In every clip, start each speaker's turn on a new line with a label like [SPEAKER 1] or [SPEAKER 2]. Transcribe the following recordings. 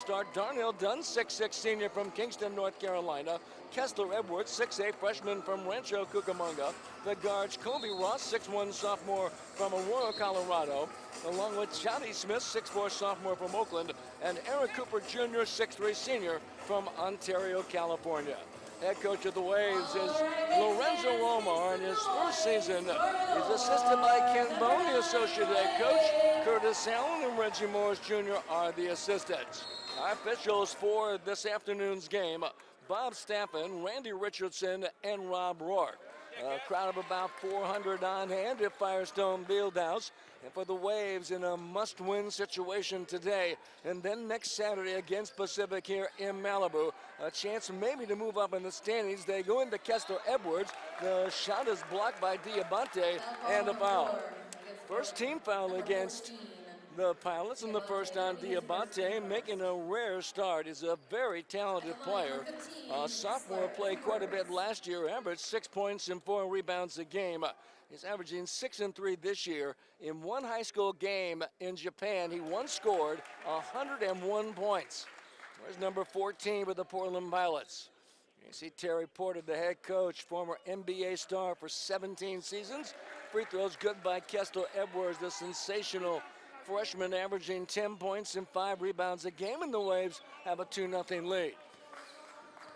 [SPEAKER 1] Start Darnell Dunn, 6'6" senior from Kingston, North Carolina. Kessler Edwards, 6'8" freshman from Rancho Cucamonga. The guards, Kobe Ross, 6'1" sophomore from Aurora, Colorado, along with Johnny Smith, 6'4" sophomore from Oakland, and Aaron Cooper Jr., 6'3" senior from Ontario, California. Head coach of the Waves is Lorenzo Romar. In his first season, he's assisted by Ken Bone, the associate head coach. Curtis Allen and Reggie Morris Jr. are the assistants. Our officials for this afternoon's game, Bob Staffen, Randy Richardson, and Rob Rourke. A crowd of about 400 on hand at Firestone Fieldhouse. And for the Waves in a must-win situation today, and then next Saturday against Pacific here in Malibu, a chance maybe to move up in the standings. They go into Kessler Edwards. The shot is blocked by Diabate, and a foul. First team foul against the Pilots, and the first on Diabate, making a rare start. He's a very talented player. Sophomore played quite a bit last year, averaged 6 points and 4 rebounds a game. He's averaging 6 and 3 this year. In one high school game in Japan, he once scored 101 points. There's number 14 with the Portland Pilots. You see Terry Porter, the head coach, former NBA star for 17 seasons. Free throws good by Kessler Edwards, the sensational freshman, averaging 10 points and 5 rebounds a game, and the Waves have a 2-0 lead.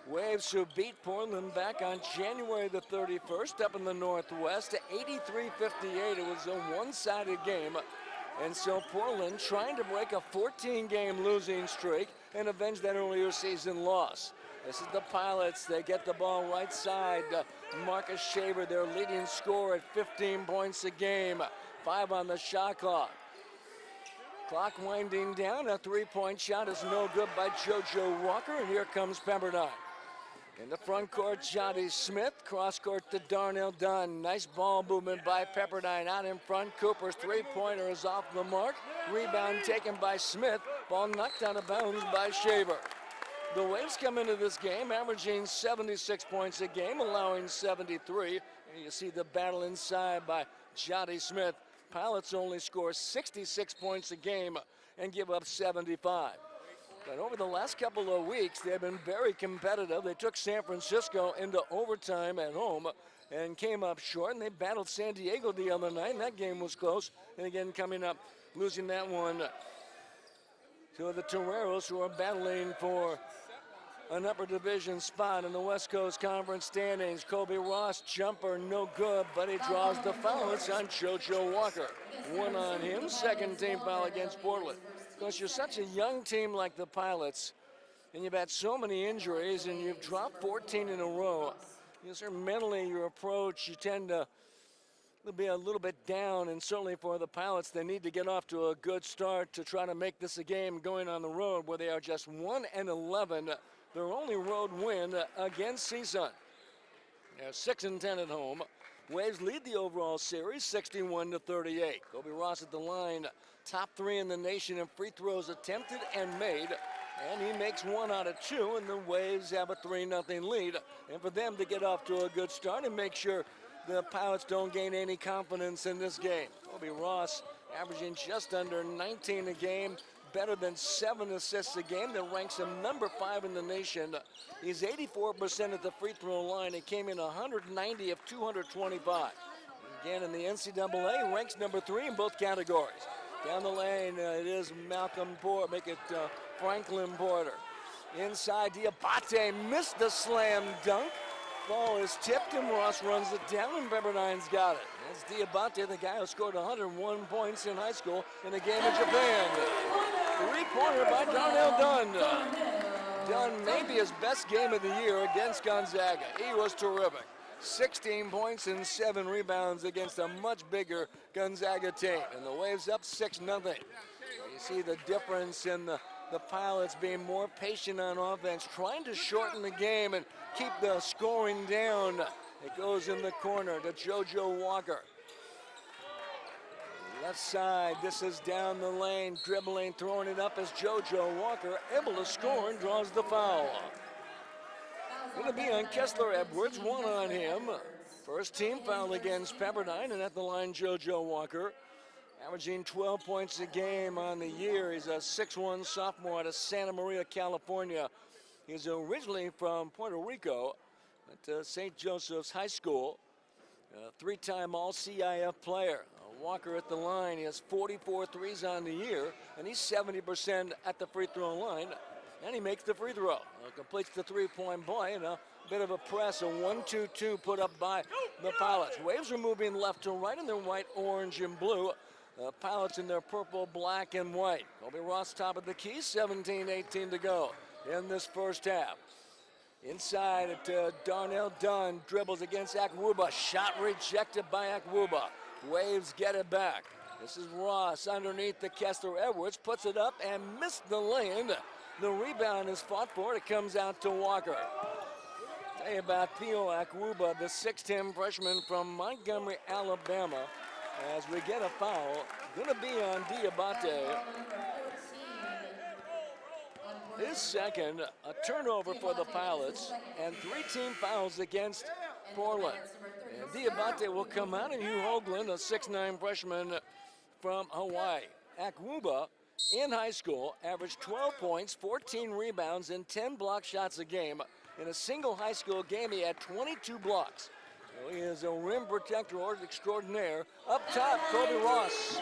[SPEAKER 1] Waves who beat Portland back on January the 31st up in the Northwest, 83-58. It was a one-sided game, and so Portland trying to break a 14-game losing streak and avenge that earlier season loss. This is the Pilots. They get the ball right side. Marcus Shaver, their leading scorer at 15 points a game, 5 on the shot clock. Clock winding down. A three-point shot is no good by JoJo Walker, and here comes Pepperdine. In the front court, Johnny Smith. Cross court to Darnell Dunn. Nice ball movement by Pepperdine. Out in front, Cooper's three-pointer is off the mark. Rebound taken by Smith. Ball knocked out of bounds by Shaver. The Waves come into this game averaging 76 points a game, allowing 73. And you see the battle inside by Johnny Smith. Pilots only score 66 points a game and give up 75. But over the last couple of weeks, they've been very competitive. They took San Francisco into overtime at home and came up short, and they battled San Diego the other night, and that game was close. And again, coming up, losing that one to the Toreros, who are battling for an upper division spot in the West Coast Conference standings. Kobe Ross, jumper, no good, but he draws the foul. It's on JoJo Walker. One on him, second team foul against Portland. Because you're such a young team like the Pilots, and you've had so many injuries, and you've dropped 14 in a row. Mentally, your approach, you tend to be a little bit down, and certainly for the Pilots, they need to get off to a good start to try to make this a game going on the road, where they are just 1-11. Their only road win against CSUN. They're 6-10 at home. Waves lead the overall series 61-38. Kobe Ross at the line, top 3 in the nation in free throws attempted and made. And he makes 1 out of 2, and the Waves have a 3-0 lead. And for them to get off to a good start and make sure the Pilots don't gain any confidence in this game. Kobe Ross averaging just under 19 a game, better than 7 assists a game. That ranks him number 5 in the nation. He's 84% at the free throw line. He came in 190 of 225. Again, in the NCAA, ranks number 3 in both categories. Down the lane, it is Malcolm Porter, make it Franklin Porter. Inside, Diabate missed the slam dunk. Ball is tipped, and Ross runs it down, and Pepperdine's got it. That's Diabate, the guy who scored 101 points in high school in a game in Japan. Three-pointer by Darnell Dunn. Dunn maybe his best game of the year against Gonzaga. He was terrific. 16 points and 7 rebounds against a much bigger Gonzaga team. And the Waves up 6-0. You see the difference in the Pilots being more patient on offense, trying to shorten the game and keep the scoring down. It goes in the corner to JoJo Walker. Left side, this is down the lane, dribbling, throwing it up as JoJo Walker, able to score and draws the foul. Going to be on Kessler Edwards, 1 on him. First team foul against Pepperdine, and at the line, JoJo Walker. averaging 12 points a game on the year. He's a 6'1 sophomore out of Santa Maria, California. He's originally from Puerto Rico, went to St. Joseph's High School. A three-time All-CIF player. Walker at the line. He has 44 threes on the year, and he's 70% at the free throw line, and he makes the free throw. Completes the three-point play, and a bit of a press, a 1-2-2 put up by the Pilots. Waves are moving left to right in their white, orange, and blue. Pilots in their purple, black, and white. Kobe Ross top of the key, 17-18 to go in this first half. Inside at Darnell Dunn, dribbles against Akwuba. Shot rejected by Akwuba. Waves get it back. This is Ross underneath the Kessler Edwards, puts it up and missed the lane. The rebound is fought for. It comes out to Walker. Tell you about Theo Akwuba, the 6'10 freshman from Montgomery, Alabama. As we get a foul, gonna be on Diabate. His second, a turnover for the Pilots, and 3 team fouls against Portland. And Diabate will come out, and Hugh Hoagland, a 6'9 freshman from Hawaii. Akwuba, in high school, averaged 12 points, 14 rebounds, and 10 block shots a game. In a single high school game, he had 22 blocks. So he is a rim protector extraordinaire. Up top, Kobe Ross.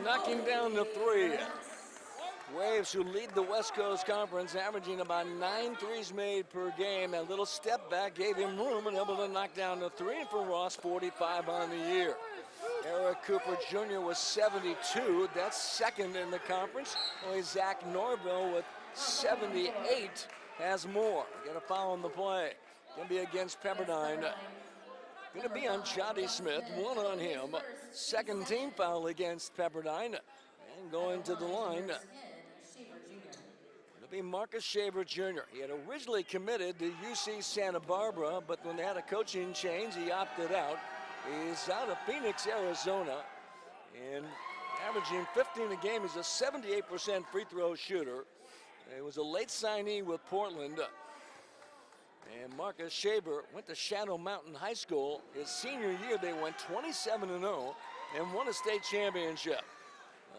[SPEAKER 1] Knocking down the three. Waves, who lead the West Coast Conference, averaging about 9 threes made per game. A little step back gave him room and able to knock down the three. And for Ross, 45 on the year. Eric Cooper Jr. was 72. That's second in the conference. Only Zach Norville with 78 has more. Get a foul on the play. Gonna be against Pepperdine. Gonna be on Jody Smith. One on him. Second team foul against Pepperdine. And going to the line. It'll be Marcus Shaver Jr. He had originally committed to UC Santa Barbara, but when they had a coaching change, he opted out. He's out of Phoenix, Arizona, and averaging 15 a game. He's a 78% free throw shooter. He was a late signee with Portland. And Marcus Shaver went to Shadow Mountain High School. His senior year, they went 27-0 and won a state championship.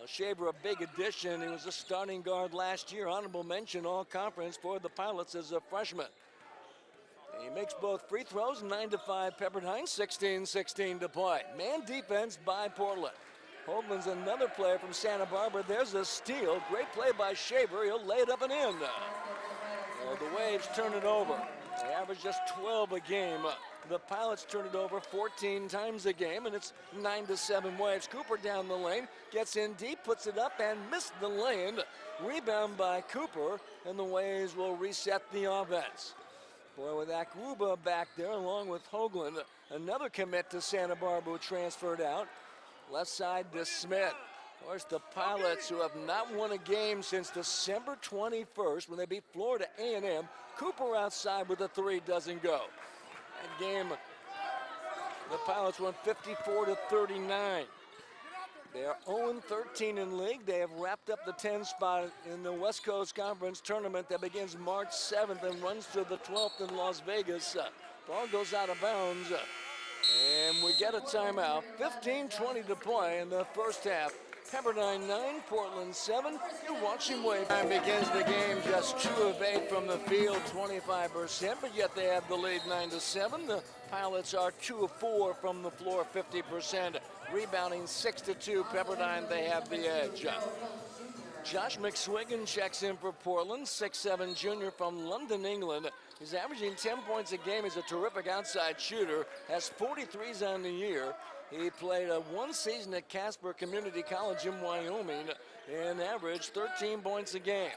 [SPEAKER 1] Shaver, a big addition. He was a starting guard last year. Honorable mention all-conference for the Pilots as a freshman. He makes both free throws, 9-5 Pepperdine, 16-16 to play. Man defense by Portland. Hoagland's another player from Santa Barbara. There's a steal. Great play by Shaver. He'll lay it up and in. The Waves turn it over. They average just 12 a game. The Pilots turn it over 14 times a game, and it's 9-7 Waves. Cooper down the lane, gets in deep, puts it up, and missed the lane. Rebound by Cooper, and the Waves will reset the offense. Boy, with Akwuba back there, along with Hoagland, another commit to Santa Barbara who transferred out. Left side to Smith. Of course, the Pilots, who have not won a game since December 21st when they beat Florida A&M. Cooper outside with a three, doesn't go. That game, the Pilots won 54-39. They are 0-13 in league. They have wrapped up the 10 spot in the West Coast Conference tournament that begins March 7th and runs to the 12th in Las Vegas. Ball goes out of bounds. And we get a timeout. 15-20 to play in the first half. Pepperdine 9, Portland 7. You're watching Wave. Time begins the game. Just 2 of 8 from the field, 25%, but yet they have the lead 9-7. The Pilots are 2 of 4 from the floor, 50%. Rebounding 6-2. Pepperdine, they have the edge. Josh McSwiggan checks in for Portland, 6'7 junior from London, England. He's averaging 10 points a game. He's a terrific outside shooter, has 43s on the year. He played one season at Casper Community College in Wyoming and averaged 13 points a game.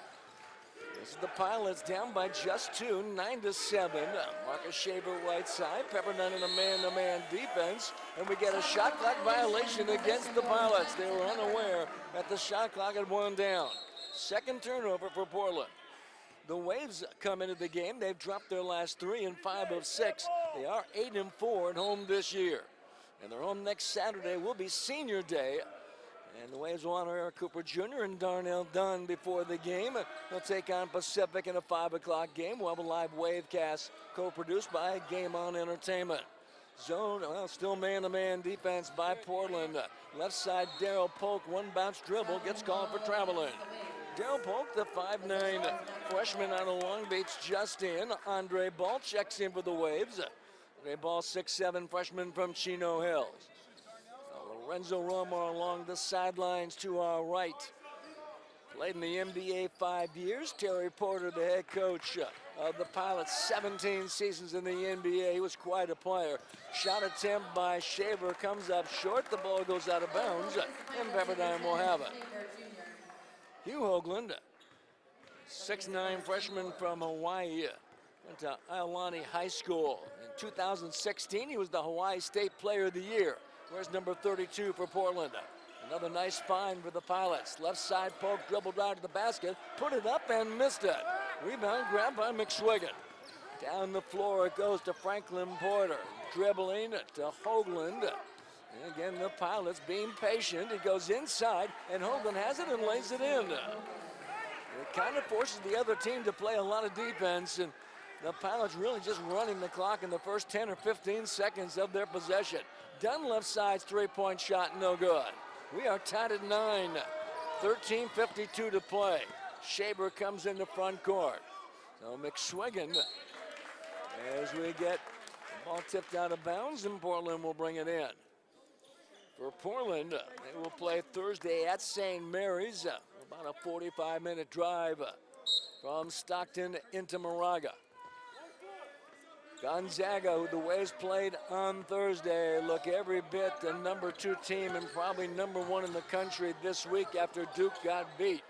[SPEAKER 1] This is the Pilots down by just 2, 9-7. Marcus Shaver right side, Pepperdine in a man-to-man defense, and we get a shot clock violation against the Pilots. They were unaware that the shot clock had one down. Second turnover for Portland. The Waves come into the game. They've dropped their last 3 and 5 of 6. They are 8-4 at home this year. And their home next Saturday will be Senior Day. And the Waves will honor Eric Cooper Jr. and Darnell Dunn before the game. They'll take on Pacific in a 5 o'clock game. We'll have a live Wavecast co-produced by Game On Entertainment. Zone, well, still man-to-man defense by Portland. Left side, Daryl Polk, one bounce dribble, gets called for traveling. Daryl Polk, the 5'9" freshman out of Long Beach, just in. Andre Ball checks in for the Waves. Andre Ball, 6'7", freshman from Chino Hills. Lorenzo Romo along the sidelines to our right. Played in the NBA 5 years. Terry Porter, the head coach of the Pilots, 17 seasons in the NBA. He was quite a player. Shot attempt by Shaver comes up short. The ball goes out of bounds, and Pepperdine will have it. Hugh Hoagland, 6'9" freshman from Hawaii, went to Iolani High School. In 2016, he was the Hawaii State Player of the Year. Where's number 32 for Portland? Another nice find for the Pilots. Left side poke, dribbled out to the basket, put it up and missed it. Rebound grabbed by McSwiggan. Down the floor it goes to Franklin Porter. Dribbling to Hoagland. And again, the Pilots being patient. It goes inside, and Hoagland has it and lays it in. It kind of forces the other team to play a lot of defense, and the Pilots really just running the clock in the first 10 or 15 seconds of their possession. Dunn left side's three-point shot, no good. We are tied at 9, 13:52 to play. Shaver comes in the front court. So McSwiggan, as we get the ball tipped out of bounds, and Portland will bring it in. For Portland, they will play Thursday at St. Mary's, about a 45-minute drive from Stockton into Moraga. Gonzaga, who the Waves played on Thursday, look every bit the number 2 team and probably number 1 in the country this week after Duke got beat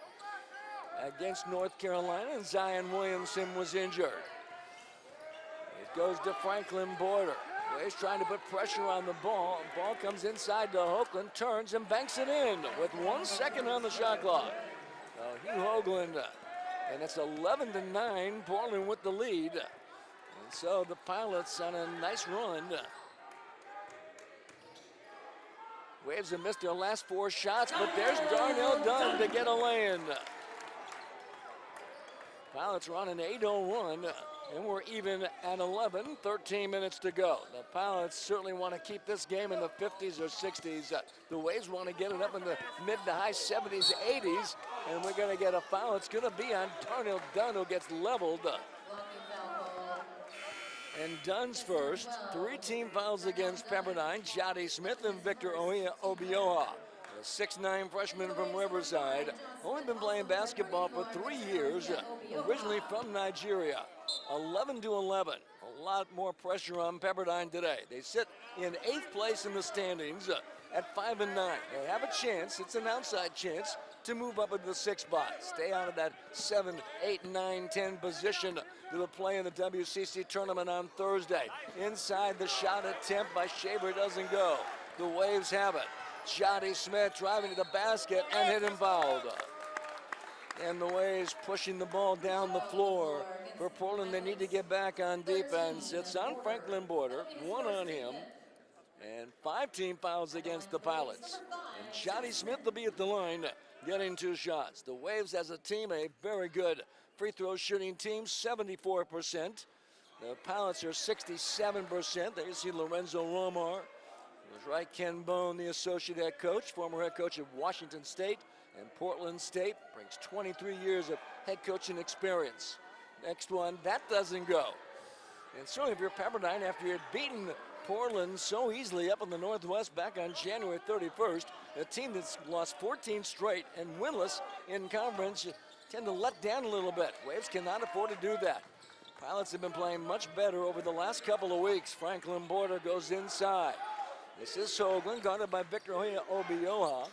[SPEAKER 1] against North Carolina, and Zion Williamson was injured. It goes to Franklin Porter. Waves trying to put pressure on the ball. Ball comes inside to Hoagland, turns and banks it in with 1 second on the shot clock. Hugh Hoagland, and it's 11-9, Portland with the lead. So the Pilots on a nice run. Waves have missed their last 4 shots, but there's Darnell Dunn to get a lay-in. Pilots are on an 8-0 run, and we're even at 11, 13 minutes to go. The Pilots certainly want to keep this game in the 50s or 60s. The Waves want to get it up in the mid to high 70s, 80s, and we're going to get a foul. It's going to be on Darnell Dunn, who gets leveled. And Dunn's first. 3 team fouls against Pepperdine. Jody Smith and Victor Obioha, a 6'9" freshman from Riverside. Only been playing basketball for 3 years, originally from Nigeria. 11-11. A lot more pressure on Pepperdine today. They sit in 8th place in the standings at 5-9. They have a chance, it's an outside chance, to move up into the 6th spot. Stay out of that 7, 8, 9, 10 position to play in the WCC tournament on Thursday. Inside, the shot attempt by Shaver doesn't go. The Waves have it. Jody Smith driving to the basket and hit him fouled. And the Waves pushing the ball down the floor. For Portland, they need to get back on defense. It's on Franklin Porter, 1 on him, and 5 team fouls against the Pilots. And Jody Smith will be at the line, getting 2 shots. The Waves as a team, a very good free throw shooting team, 74%. The Pilots are 67%. There you see Lorenzo Romar. He was right, Ken Bone, the associate head coach, former head coach of Washington State and Portland State, brings 23 years of head coaching experience. Next one, that doesn't go. And certainly if you're Pepperdine, after you had beaten Portland so easily up in the Northwest back on January 31st, a team that's lost 14 straight and winless in conference, you tend to let down a little bit. Waves cannot afford to do that. Pilots have been playing much better over the last couple of weeks. Franklin Porter goes inside. This is Hoagland, guarded by Victor Obioha.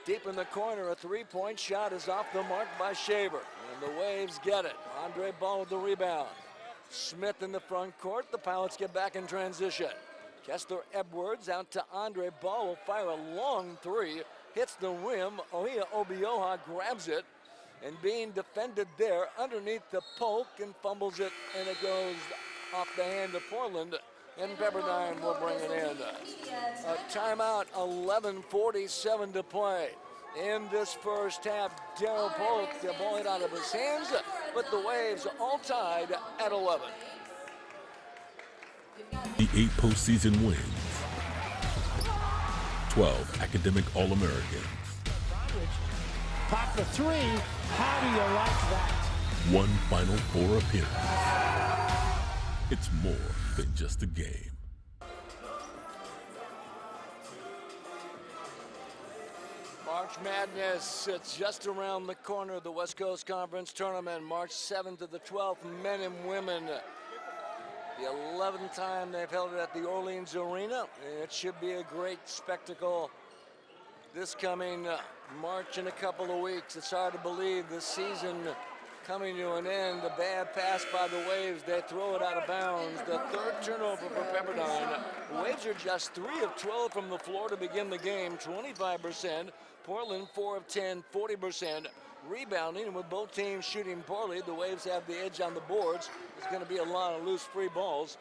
[SPEAKER 1] Deep in the corner, a 3-point shot is off the mark by Shaver. And the Waves get it. Andre Ball with the rebound. Smith in the front court. The Pilots get back in transition. Kessler Edwards out to Andre Ball, will fire a long 3. Hits the rim. Obioha grabs it. And being defended there underneath the poke and fumbles it. And it goes off the hand of Portland. And Pepperdine will bring it in. A timeout, 11:47 to play. In this first half, Daryl Polk, the ball hit out of his hands, but the Waves all tied at 11.
[SPEAKER 2] The 28 postseason wins, 12 academic All-Americans,
[SPEAKER 3] pop the three. How do you like that?
[SPEAKER 2] 1 Final Four appearance. It's more than just a game.
[SPEAKER 1] March Madness, it's just around the corner. The West Coast Conference Tournament, March 7th to the 12th, men and women. The 11th time they've held it at the Orleans Arena. It should be a great spectacle this coming March in a couple of weeks. It's hard to believe this season coming to an end. A bad pass by the Waves. They throw it out of bounds. The third turnover for Pepperdine. The Waves are just 3 of 12 from the floor to begin the game, 25%. Portland 4 of 10, 40%. Rebounding, and with both teams shooting poorly, the Waves have the edge on the boards. There's going to be a lot of loose free balls.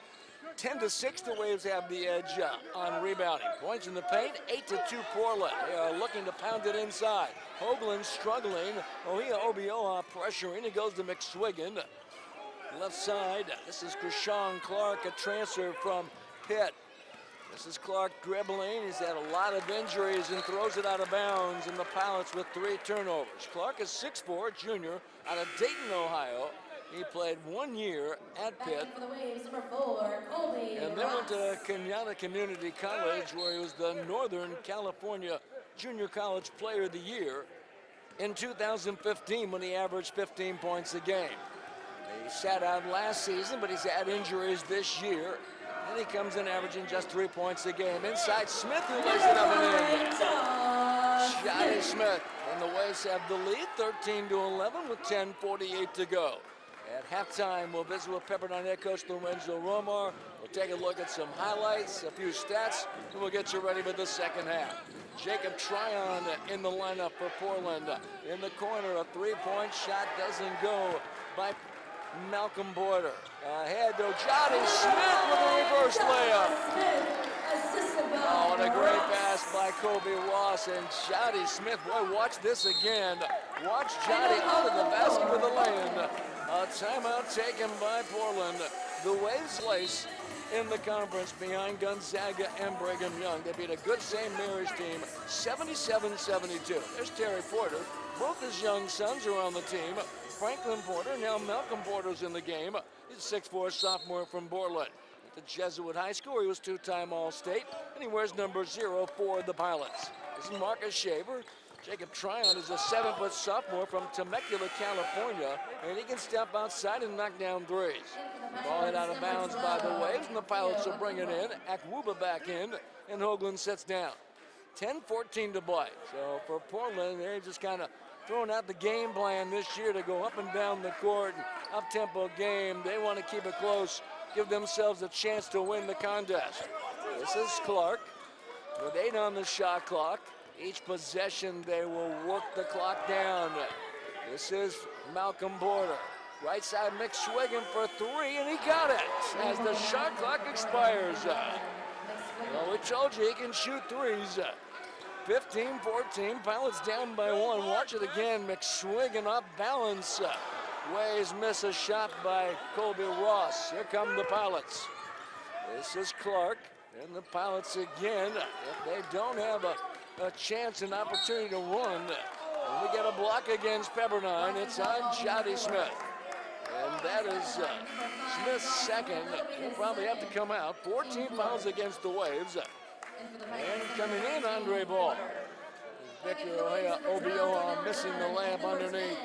[SPEAKER 1] 10-6, the Waves have the edge on rebounding. Points in the paint, 8-2 Portland. They are looking to pound it inside. Hoagland struggling. Ohia Obioa pressuring. It goes to McSwiggan. Left side, this is Krishan Clark, a transfer from Pitt. This is Clark dribbling. He's had a lot of injuries and throws it out of bounds, and the Pilots with 3 turnovers. Clark is 6'4", junior, out of Dayton, Ohio. He played 1 year at Pitt, and then went to Kenyatta Community College, where he was the Northern California Junior College Player of the Year in 2015 when he averaged 15 points a game. He sat out last season, but he's had injuries this year, and he comes in averaging just 3 points a game. Inside Smith, who lays it up and in. Shotty Smith, and the Waves have the lead, 13-11 with 10:48 to go. At halftime, we'll visit with Pepperdine head coach Lorenzo Romar. We'll take a look at some highlights, a few stats, and we'll get you ready for the second half. Jacob Tryon in the lineup for Portland. In the corner, a 3-point shot doesn't go by Malcolm Border. Ahead to Johnny Smith with a reverse layup. Oh, and a great pass by Kobe Ross and Johnny Smith. Boy, watch this again. Watch Johnny out of the basket with a lay-in. A timeout taken by Portland. The Waves place in the conference behind Gonzaga and Brigham Young. They beat a good St. Mary's team, 77-72. There's Terry Porter. Both his young sons are on the team. Franklin Porter, now Malcolm Porter's in the game. He's a 6'4" sophomore from Portland. At the Jesuit High School, he was 2-time All-State, and he wears number 0 for the Pilots. This is Marcus Shaver. Jacob Tryon is a 7-foot sophomore from Temecula, California, and he can step outside and knock down threes. Ball hit out of bounds by the Waves, and the Pilots will bring it in. Akwuba back in, and Hoagland sits down. 10-14 to play. So for Portland, they're just kind of throwing out the game plan this year to go up and down the court, up-tempo game. They want to keep it close, give themselves a chance to win the contest. This is Clark with 8 on the shot clock. Each possession, they will work the clock down. This is Malcolm Porter. Right side, McSwiggan for 3, and he got it as the shot clock expires. Well, we told you he can shoot threes. 15-14, Pilots down by 1. Watch it again, McSwiggan off balance. Waves miss a shot by Colby Ross. Here come the Pilots. This is Clark, and the Pilots again. If they don't have a chance and opportunity to run, and we get a block against Pepperdine, it's on Johnny Smith. And that is Smith's second. He'll probably have to come out. 14 fouls against the Waves. And coming in, Andre Ball. Victor Obioa missing the layup underneath.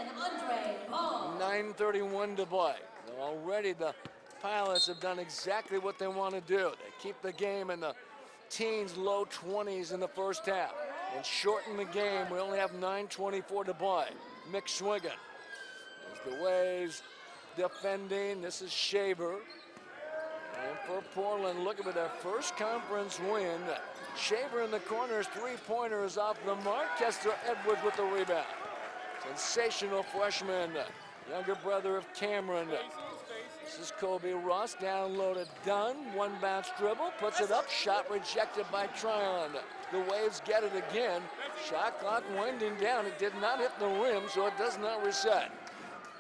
[SPEAKER 1] 9:31 to play. Already the Pilots have done exactly what they want to do. They keep the game in the teens, low 20s in the first half and shorten the game. We only have 9:24 to play. McSwiggan. There's the Waves defending. This is Shaver. And for Portland, looking for their first conference win. Shaver in the corners, 3-pointers off the mark. Kessler Edwards with the rebound. Sensational freshman, younger brother of Cameron. This is Kobe Ross, down low to Dunn. One bounce dribble, puts it up. Shot rejected by Tryon. The Waves get it again. Shot clock winding down. It did not hit the rim, so it does not reset.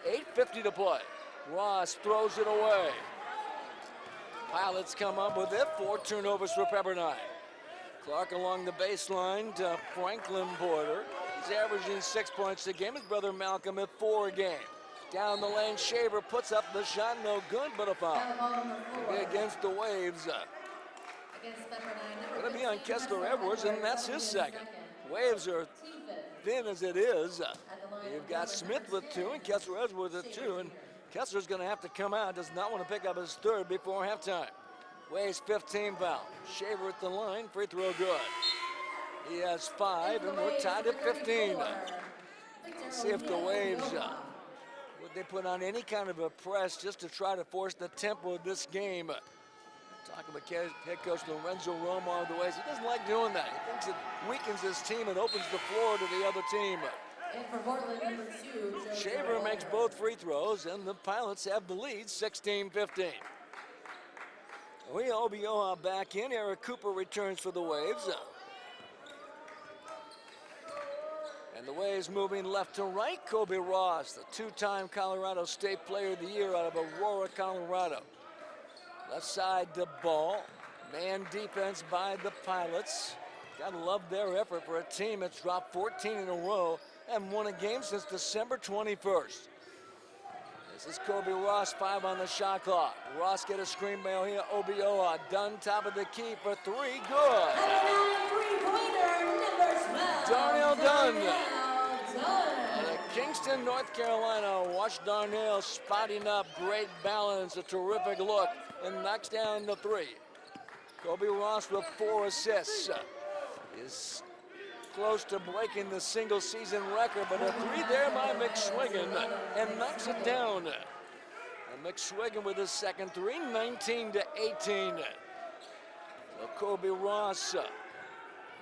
[SPEAKER 1] 8:50 to play. Ross throws it away. Pilots come up with it. 4 turnovers for Pepperdine. Clark along the baseline to Franklin Porter. He's averaging 6 points a game. His brother Malcolm at 4 a game. Down the lane, Shaver puts up the shot. No good, but a foul. Against the Waves. Going to be on Kessler Edwards, and that's his second. Waves are thin as it is. You've got Smith with 2 and Kessler Edwards with 2, and Kessler's going to have to come out. Does not want to pick up his 3rd before halftime. Waves 15 foul. Shaver at the line, free throw good. He has 5, and we're tied at 15. Let's see if the Waves, would they put on any kind of a press just to try to force the tempo of this game. Talking about head coach Lorenzo Romo of the Waves. He doesn't like doing that. He thinks it weakens his team and opens the floor to the other team.
[SPEAKER 4] And for Portland, number 2,
[SPEAKER 1] Shaver makes both free throws, and the Pilots have the lead, 16-15. Obioa back in. Eric Cooper returns for the Waves. And the Waves moving left to right. Kobe Ross, the 2-time Colorado State Player of the Year out of Aurora, Colorado. Left side to Ball. Man defense by the Pilots. Gotta love their effort for a team that's dropped 14 in a row and won a game since December 21st. This is Kobe Ross, 5 on the shot clock. Ross get a screen mail here. Obioa, Dunn top of the key for 3, good. Darnell Dunn. Out of Kingston, North Carolina. Watch Darnell spotting up, great balance, a terrific look, and knocks down the 3. Kobe Ross with 4 assists. Is close to breaking the single season record, but a 3 there by McSwiggan and knocks it down. And McSwiggan with his second 3, 19-18. So Kobe Ross,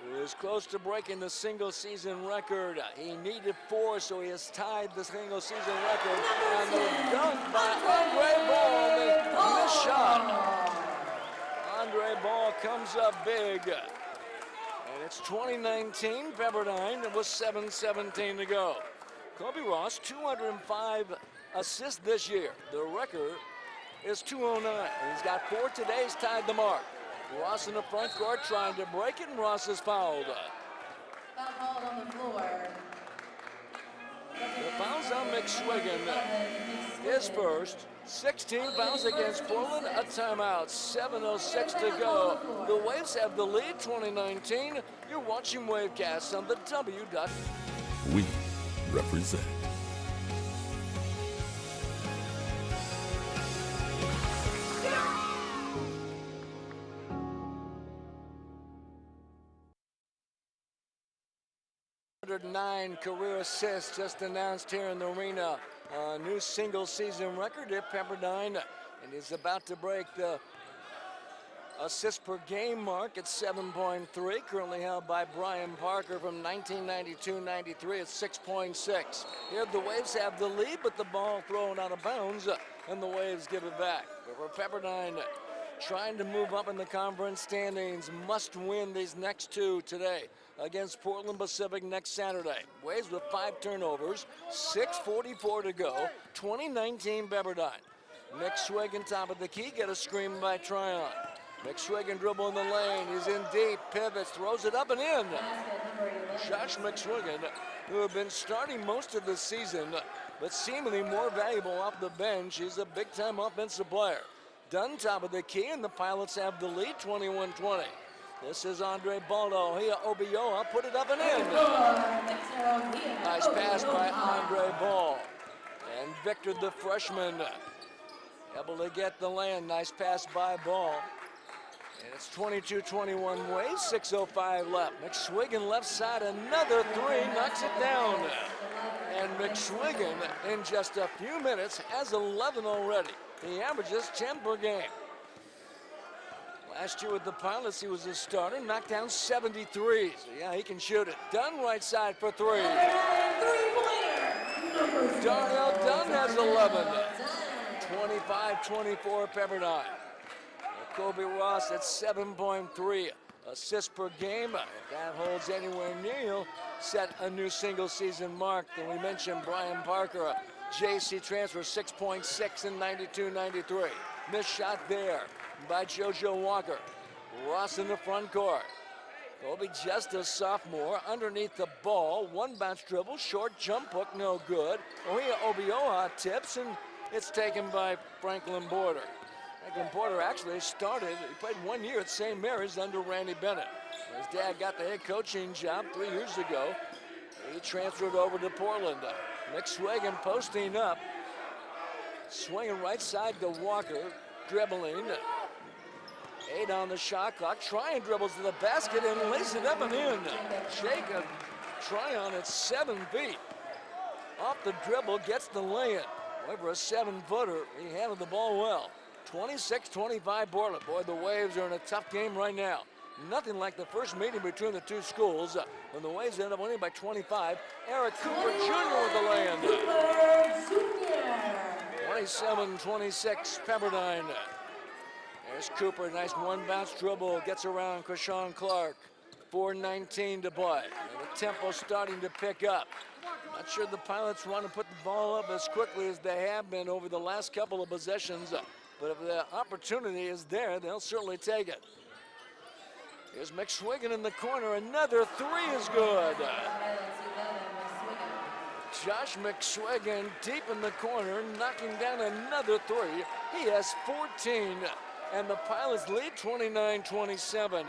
[SPEAKER 1] who is close to breaking the single season record. He needed 4, so he has tied the single season record. And the dunk by Andre Ball, the missed shot. Andre Ball comes up big. And it's 2019 Pepperdine with 7:17 to go. Kobe Ross, 205 assists this year. The record is 209. And he's got 4 today. He's tied the mark. Ross in the front court trying to break it, and Ross is fouled.
[SPEAKER 4] Foul called on the floor.
[SPEAKER 1] The foul's on McSwiggan. His first. 16 fouls against Portland. A timeout. 7:06 to go. The Waves have the lead, 2019. You're watching Wavecast on the W.
[SPEAKER 2] We represent.
[SPEAKER 1] .9 career assists just announced here in the arena. A new single season record at Pepperdine, and he's about to break the assist per game mark at 7.3, currently held by Brian Parker from 1992-93 at 6.6. Here the Waves have the lead, but the ball thrown out of bounds, and the Waves give it back. But for Pepperdine, trying to move up in the conference standings, must win these next 2 today against Portland Pacific next Saturday. Waves with 5 turnovers, 6:44 to go, 2019 Pepperdine. McSwiggan top of the key, get a screen by Tryon. McSwiggan dribble in the lane, he's in deep, pivots, throws it up and in. Josh McSwiggan, who have been starting most of the season, but seemingly more valuable off the bench. He's a big-time offensive player. Dunn top of the key, and the Pilots have the lead, 21-20. This is Andre Baldo. Here, Obioa put it up and in. Nice pass by Andre Ball. And Victor, the freshman, able to get the land. Nice pass by Ball. And it's 22-21 Waves, 6:05 left. McSwiggan left side, another 3, knocks it down. And McSwiggan, in just a few minutes, has 11 already. He averages 10 per game. Last year with the Pilots, he was a starter, knocked down 73. So yeah, he can shoot it. Dunn right side for 3. Darnell Dunn has 11. 25-24 Pepperdine. Kobe Ross at 7.3 assists per game. If that holds anywhere near, he'll set a new single season mark. And we mentioned Brian Parker, a JC transfer, 6.6 in 92-93. Missed shot there. by JoJo Walker. Ross in the front court. Kobe, just a sophomore, underneath the ball. One bounce dribble, short jump hook, no good. Obioha tips, and it's taken by Franklin Porter. Franklin Porter actually started, he played 1 year at St. Mary's under Randy Bennett. His dad got the head coaching job 3 years ago. He transferred over to Portland. McSwiggan posting up. Swinging right side to Walker, dribbling. 8 on the shot clock. Tryon dribbles to the basket and lays it up and in. Jacob Tryon at 7 feet. Off the dribble, gets the lay-in. However, a 7-footer, he handled the ball well. 26-25 Portland. Boy, the Waves are in a tough game right now. Nothing like the first meeting between the two schools when the Waves ended up winning by 25. Eric Cooper Jr. with the lay-in. 27-26 Pepperdine. There's Cooper, nice one-bounce dribble, gets around Krishan Clark. 4:19 to play. And the tempo starting to pick up. Not sure the Pilots want to put the ball up as quickly as they have been over the last couple of possessions, but if the opportunity is there, they'll certainly take it. Here's McSwiggan in the corner, another three is good. Josh McSwiggan deep in the corner, knocking down another three. He has 14, and the Pilots lead 29-27.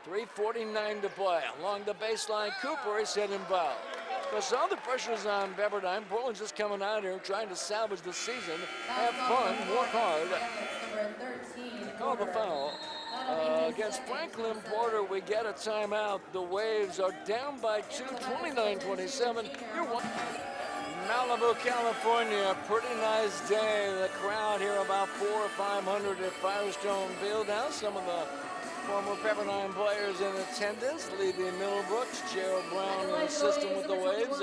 [SPEAKER 1] 3:49 to play. Along the baseline, Cooper is hit and fouled. Because all the pressure's on Pepperdine. Portland's just coming out here trying to salvage the season. Have fun, work hard. Call the foul. Against Franklin Porter, we get a timeout. The Waves are down by 2, 29-27. You're one. Malibu, California, pretty nice day. The crowd here about 400 or 500 at Firestone Fieldhouse. Some of the former Pepperdine players in attendance. Levy Middlebrooks, Gerald Brown, an assistant with the Waves.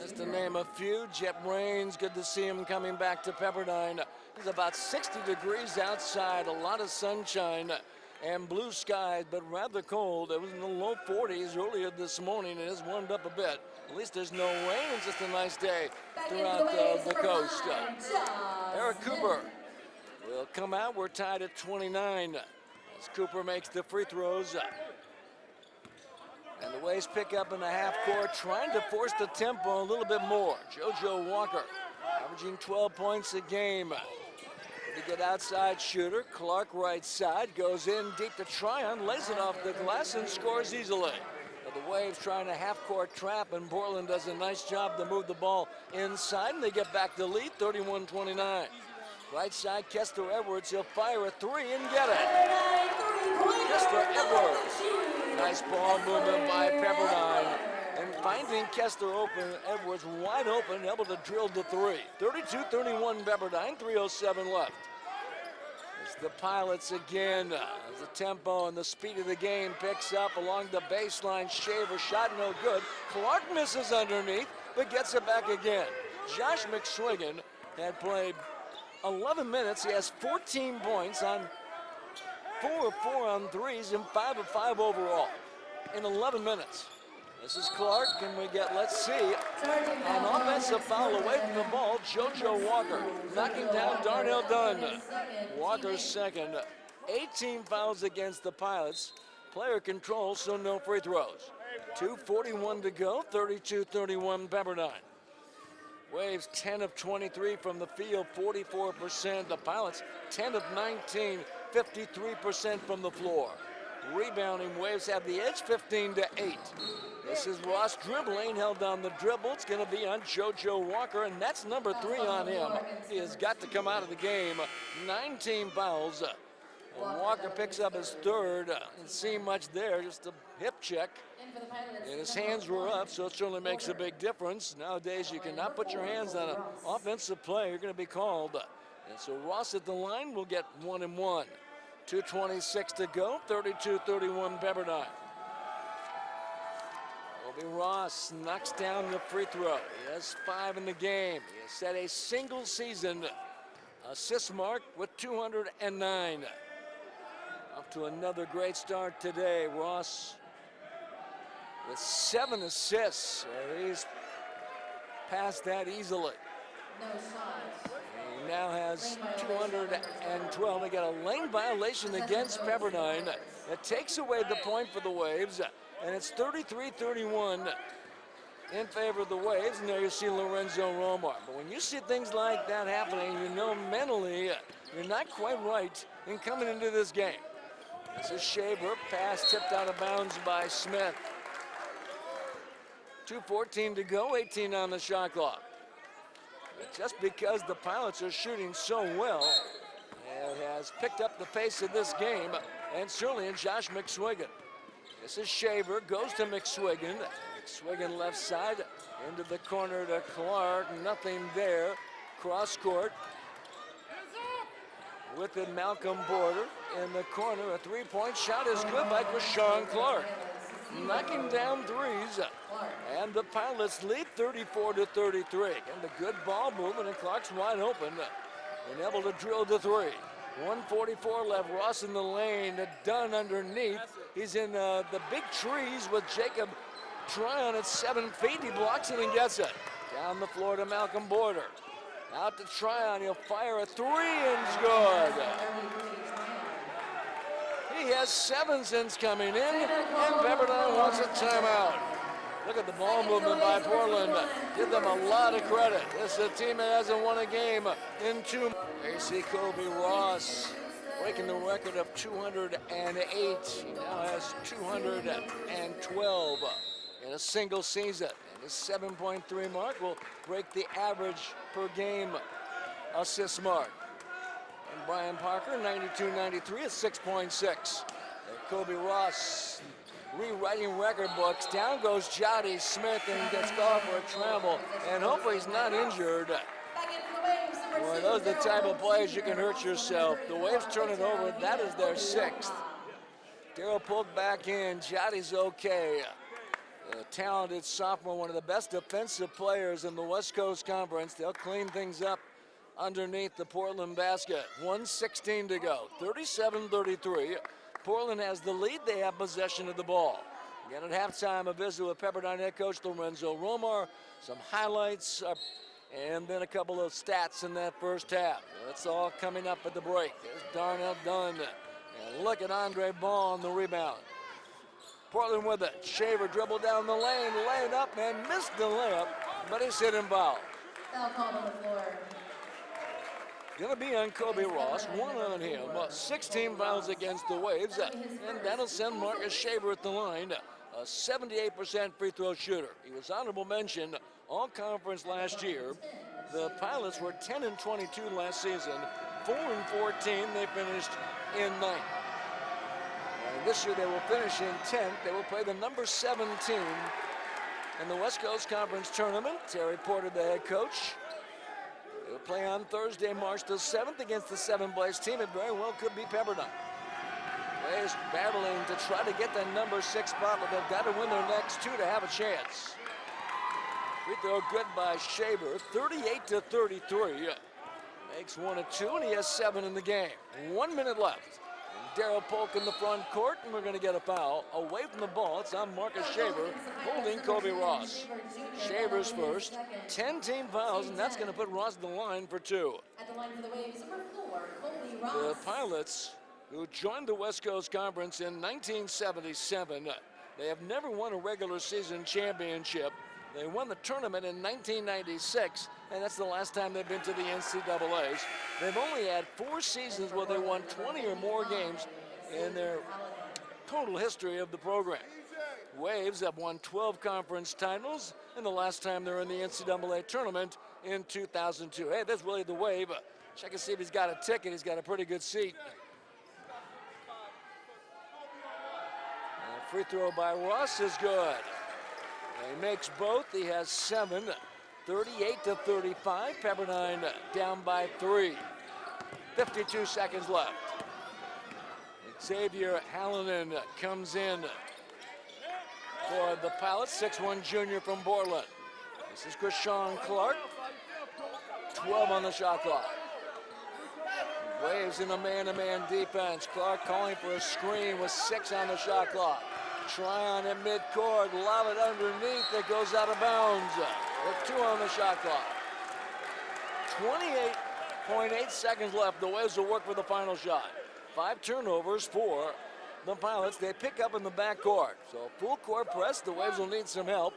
[SPEAKER 1] Just to name a few. Jet Raines, good to see him coming back to Pepperdine. It's about 60 degrees outside, a lot of sunshine and blue skies, but rather cold. It was in the low 40s earlier this morning. It has warmed up a bit. At least there's no rain. It's just a nice day throughout the coast. Eric Cooper will come out. We're tied at 29 as Cooper makes the free throws. And the Waves pick up in the half court, trying to force the tempo a little bit more. JoJo Walker averaging 12 points a game. Pretty good outside shooter. Clark right side, goes in deep to Tryon, lays it off the glass and scores easily. But the Waves trying a half-court trap, and Portland does a nice job to move the ball inside, and they get back to lead, 31-29. Right side, Kessler Edwards, he'll fire a three and get it. Kessler Edwards. Nice ball movement by Pepperdine. And finding Kessler open, Edwards wide open, able to drill the three. 32-31 Pepperdine, 3:07 left. It's the Pilots again. As the tempo and the speed of the game picks up along the baseline. Shaver shot no good. Clark misses underneath, but gets it back again. Josh McSwiggan had played 11 minutes. He has 14 points on 4 of 4 on threes and 5 of 5 overall in 11 minutes. This is Clark, and we get, let's see, an offensive foul away from the ball. JoJo Walker knocking down Darnell Dunn. Walker's second. 18 fouls against the Pilots. Player control, so no free throws. 2:41 to go, 32-31 Pepperdine. Waves 10 of 23 from the field, 44%. The Pilots 10 of 19, 53% from the floor. Rebounding, Waves have the edge, 15-8. This is Ross dribbling, held on the dribble. It's going to be on JoJo Walker, and that's number 3 on him. He has got to come out of the game. 19 fouls. And Walker picks up his third. Didn't see much there, just a hip check. And his hands were up, so it certainly makes a big difference. Nowadays, you cannot put your hands on an offensive play. You're going to be called. And so Ross at the line will get 1 and 1. 2:26 to go, 32-31 Pepperdine. Obi Ross knocks down the free throw. He has 5 in the game. He has set a single season assist mark with 209. Off to another great start today. Ross with 7 assists. He's passed that easily.
[SPEAKER 4] No shots.
[SPEAKER 1] He now has 212. They got a lane violation against Pepperdine. It takes away the point for the Waves, and it's 33-31 in favor of the Waves. And there you see Lorenzo Romar. But when you see things like that happening, you know mentally you're not quite right in coming into this game. This is Shaver, pass tipped out of bounds by Smith. 2:14 to go, 18 on the shot clock. But just because the Pilots are shooting so well, it has picked up the pace of this game, and certainly in Josh McSwiggan. This is Shaver, goes to McSwiggan. McSwiggan left side, into the corner to Clark, nothing there. Cross court. With it, Malcolm Porter in the corner. A three-point shot is good by Krishan Clark. Knocking down threes. And the Pilots lead 34-33. And the good ball movement, and Clark's wide open. And able to drill the three. 1:44 left. Ross in the lane. Dunn underneath. He's in the big trees with Jacob Tryon at 7 feet. He blocks it and gets it. Down the floor to Malcolm Porter. Out to Tryon. He'll fire a three and it's good. He has 7 since coming in, and Pepperdine wants a timeout. Look at the ball movement by Portland. Give them a lot of credit. This is a team that hasn't won a game in 2. There you see Kobe Ross breaking the record of 208. He now has 212 in a single season. And his 7.3 mark will break the average per game assist mark. And Brian Parker, 92-93 at 6.6. Kobe Ross rewriting record books. Down goes Jotty Smith and gets called for a travel. And hopefully he's not injured. Boy, those are the type of plays you can hurt yourself. The Waves turn it over. That is their 6th. Darryl Polk back in. Jotty's okay. A talented sophomore, one of the best defensive players in the West Coast Conference. They'll clean things up underneath the Portland basket. 1:16 to go, 37-33. Portland has the lead. They have possession of the ball. Again at halftime, a visit with Pepperdine head coach Lorenzo Romar. Some highlights, and then a couple of stats in that first half. That's all coming up at the break. There's Darnell Dunn. And look at Andre Ball on the rebound. Portland with it. Shaver dribbled down the lane, laid up and missed the layup, but he's hit and foul.
[SPEAKER 4] Foul called on the floor.
[SPEAKER 1] Gonna be on Kobe Ross, 1 on him. 16 fouls against the Waves, and that'll send Marcus Shaver at the line. A 78% free throw shooter. He was honorable mention all conference last year. The Pilots were 10-22 last season, 4-14. They finished in 9th. And this year they will finish in 10th. They will play the number 7 team in the West Coast Conference Tournament. Terry Porter, the head coach. They will play on Thursday, March the 7th against the 7th-place team. It very well could be Pepperdine. Waves battling to try to get that number 6 spot, but they've got to win their next 2 to have a chance. Free throw good by Shaver, 38-33. Makes 1 of 2, and he has 7 in the game. 1 minute left. Darryl Polk in the front court, and we're going to get a foul. Away from the ball, it's on Marcus Shaver, holding Kobe Ross. Shaver's first, 10 team fouls, and that's going to put Ross at the line for 2.
[SPEAKER 4] At the line for the Waves, number 4, Kobe Ross.
[SPEAKER 1] The Pilots, who joined the West Coast Conference in 1977, they have never won a regular season championship. They won the tournament in 1996, and that's the last time they've been to the NCAAs. They've only had 4 seasons where they won 20 or more games in their total history of the program. Waves have won 12 conference titles, and the last time they were in the NCAA tournament in 2002. Hey, there's Willie the Wave. Check and see if he's got a ticket. He's got a pretty good seat. And a free throw by Ross is good. He makes both. He has 7, 38-35. Pepperdine down by 3. 52 seconds left. Xavier Hallinan comes in for the Pilots, 6'1" junior from Portland. This is Krishan Clark, 12 on the shot clock. Waves in a man-to-man defense. Clark calling for a screen with 6 on the shot clock. Tryon at midcourt, lob it underneath, it goes out of bounds with 2 on the shot clock. 28.8 seconds left. The Waves will work for the final shot. 5 turnovers for the Pilots. They pick up in the backcourt. So full court press. The Waves will need some help.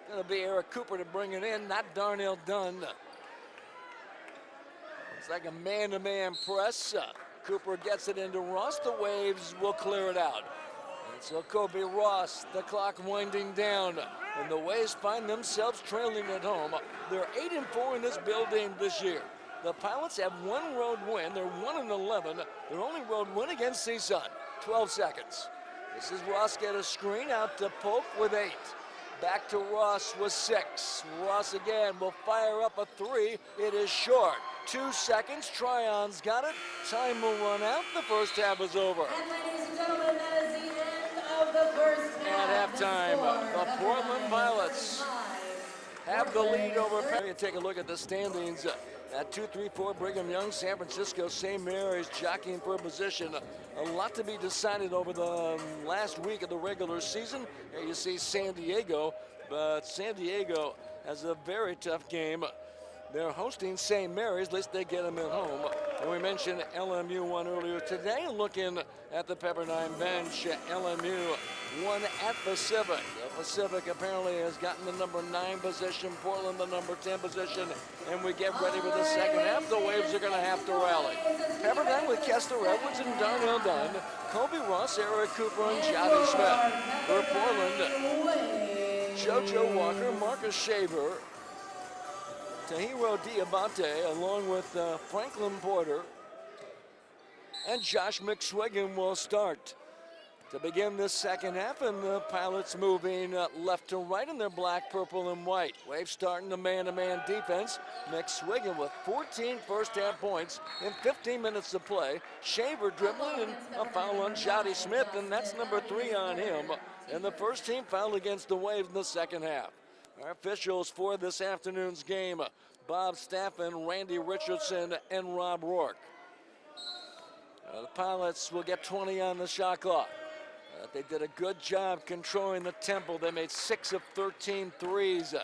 [SPEAKER 1] Going to be Eric Cooper to bring it in, not Darnell Dunn. It's like a man-to-man press. Cooper gets it into Ross. The Waves will clear it out. And so Kobe Ross, the clock winding down. And the Waves find themselves trailing at home. They're 8-4 in this building this year. The Pilots have one road win. They're 1-11. Their only road win against CSUN. 12 seconds. This is Ross get a screen out to Polk with 8. Back to Ross with 6. Ross again will fire up a 3. It is short. 2 seconds. Tryon's got it. Time will run out. The first half is over.
[SPEAKER 4] And ladies and gentlemen, that is the end of the first half.
[SPEAKER 1] At halftime, the Portland Pilots have the lead over Pepperdine. Take a look at the standings. At 2-3-4, Brigham Young, San Francisco, St. Mary's jockeying for position. A lot to be decided over the last week of the regular season. Here you see San Diego, but San Diego has a very tough game. They're hosting St. Mary's, at least they get them at home. And we mentioned LMU won earlier today. Looking at the Pepperdine bench, LMU won at Pacific. The Pacific apparently has gotten the number 9 position, Portland the number 10 position, and we get ready for the second half. The Waves are going to have to rally. Pepperdine with Kessler Edwards and Darnell Dunn, Kobe Ross, Eric Cooper, and Jody Smith. For Portland, JoJo Walker, Marcus Shaver, Tahiro Diabate, along with Franklin Porter, and Josh McSwiggan will start to begin this second half, and the Pilots moving left to right in their black, purple, and white. Waves starting the man-to-man defense. McSwiggan with 14 first-half points in 15 minutes to play. Shaver dribbling, and a foul on Jody Smith, and that's number 3 on him. And the first team foul against the Waves in the second half. Our officials for this afternoon's game, Bob Staffen, Randy Richardson, and Rob Rourke. The Pilots will get 20 on the shot clock. They did a good job controlling the tempo. They made 6 of 13 threes.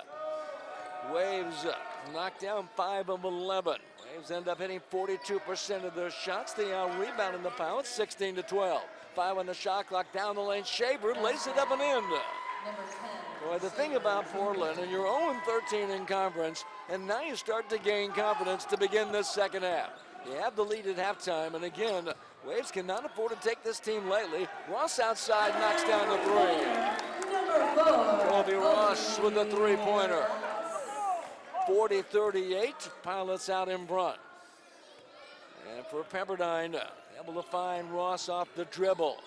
[SPEAKER 1] Waves knocked down 5 of 11. Waves end up hitting 42% of their shots. They out-rebounded the Pilots 16-12. 5 on the shot clock, down the lane. Shaver lays it up and in. Boy, the thing about Portland, and you're 0-13 in conference, and now you start to gain confidence to begin this second half. You have the lead at halftime, and again, Waves cannot afford to take this team lightly. Ross outside knocks down the 3. Kobe Ross with the 3-pointer. 40-38, Pilots out in front. And for Pepperdine, able to find Ross off the dribble.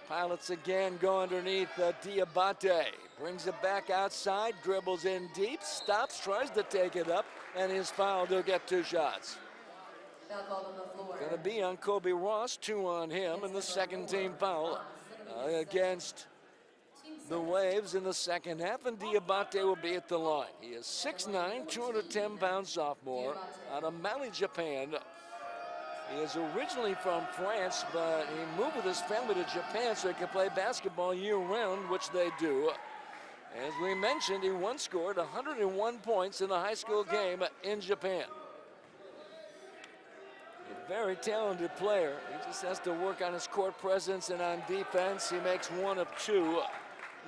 [SPEAKER 1] Pilots again go underneath Diabate. Brings it back outside, dribbles in deep, stops, tries to take it up, and is fouled. He'll get 2 shots. Going to be on Kobe Ross, 2 on him, and the second team foul against the Waves in the second half, and Diabate will be at the line. He is 6'9", 210-pound sophomore out of Mali, Japan. He is originally from France, but he moved with his family to Japan so he could play basketball year-round, which they do. As we mentioned, he once scored 101 points in a high school game in Japan. A very talented player. He just has to work on his court presence and on defense. He makes 1 of 2.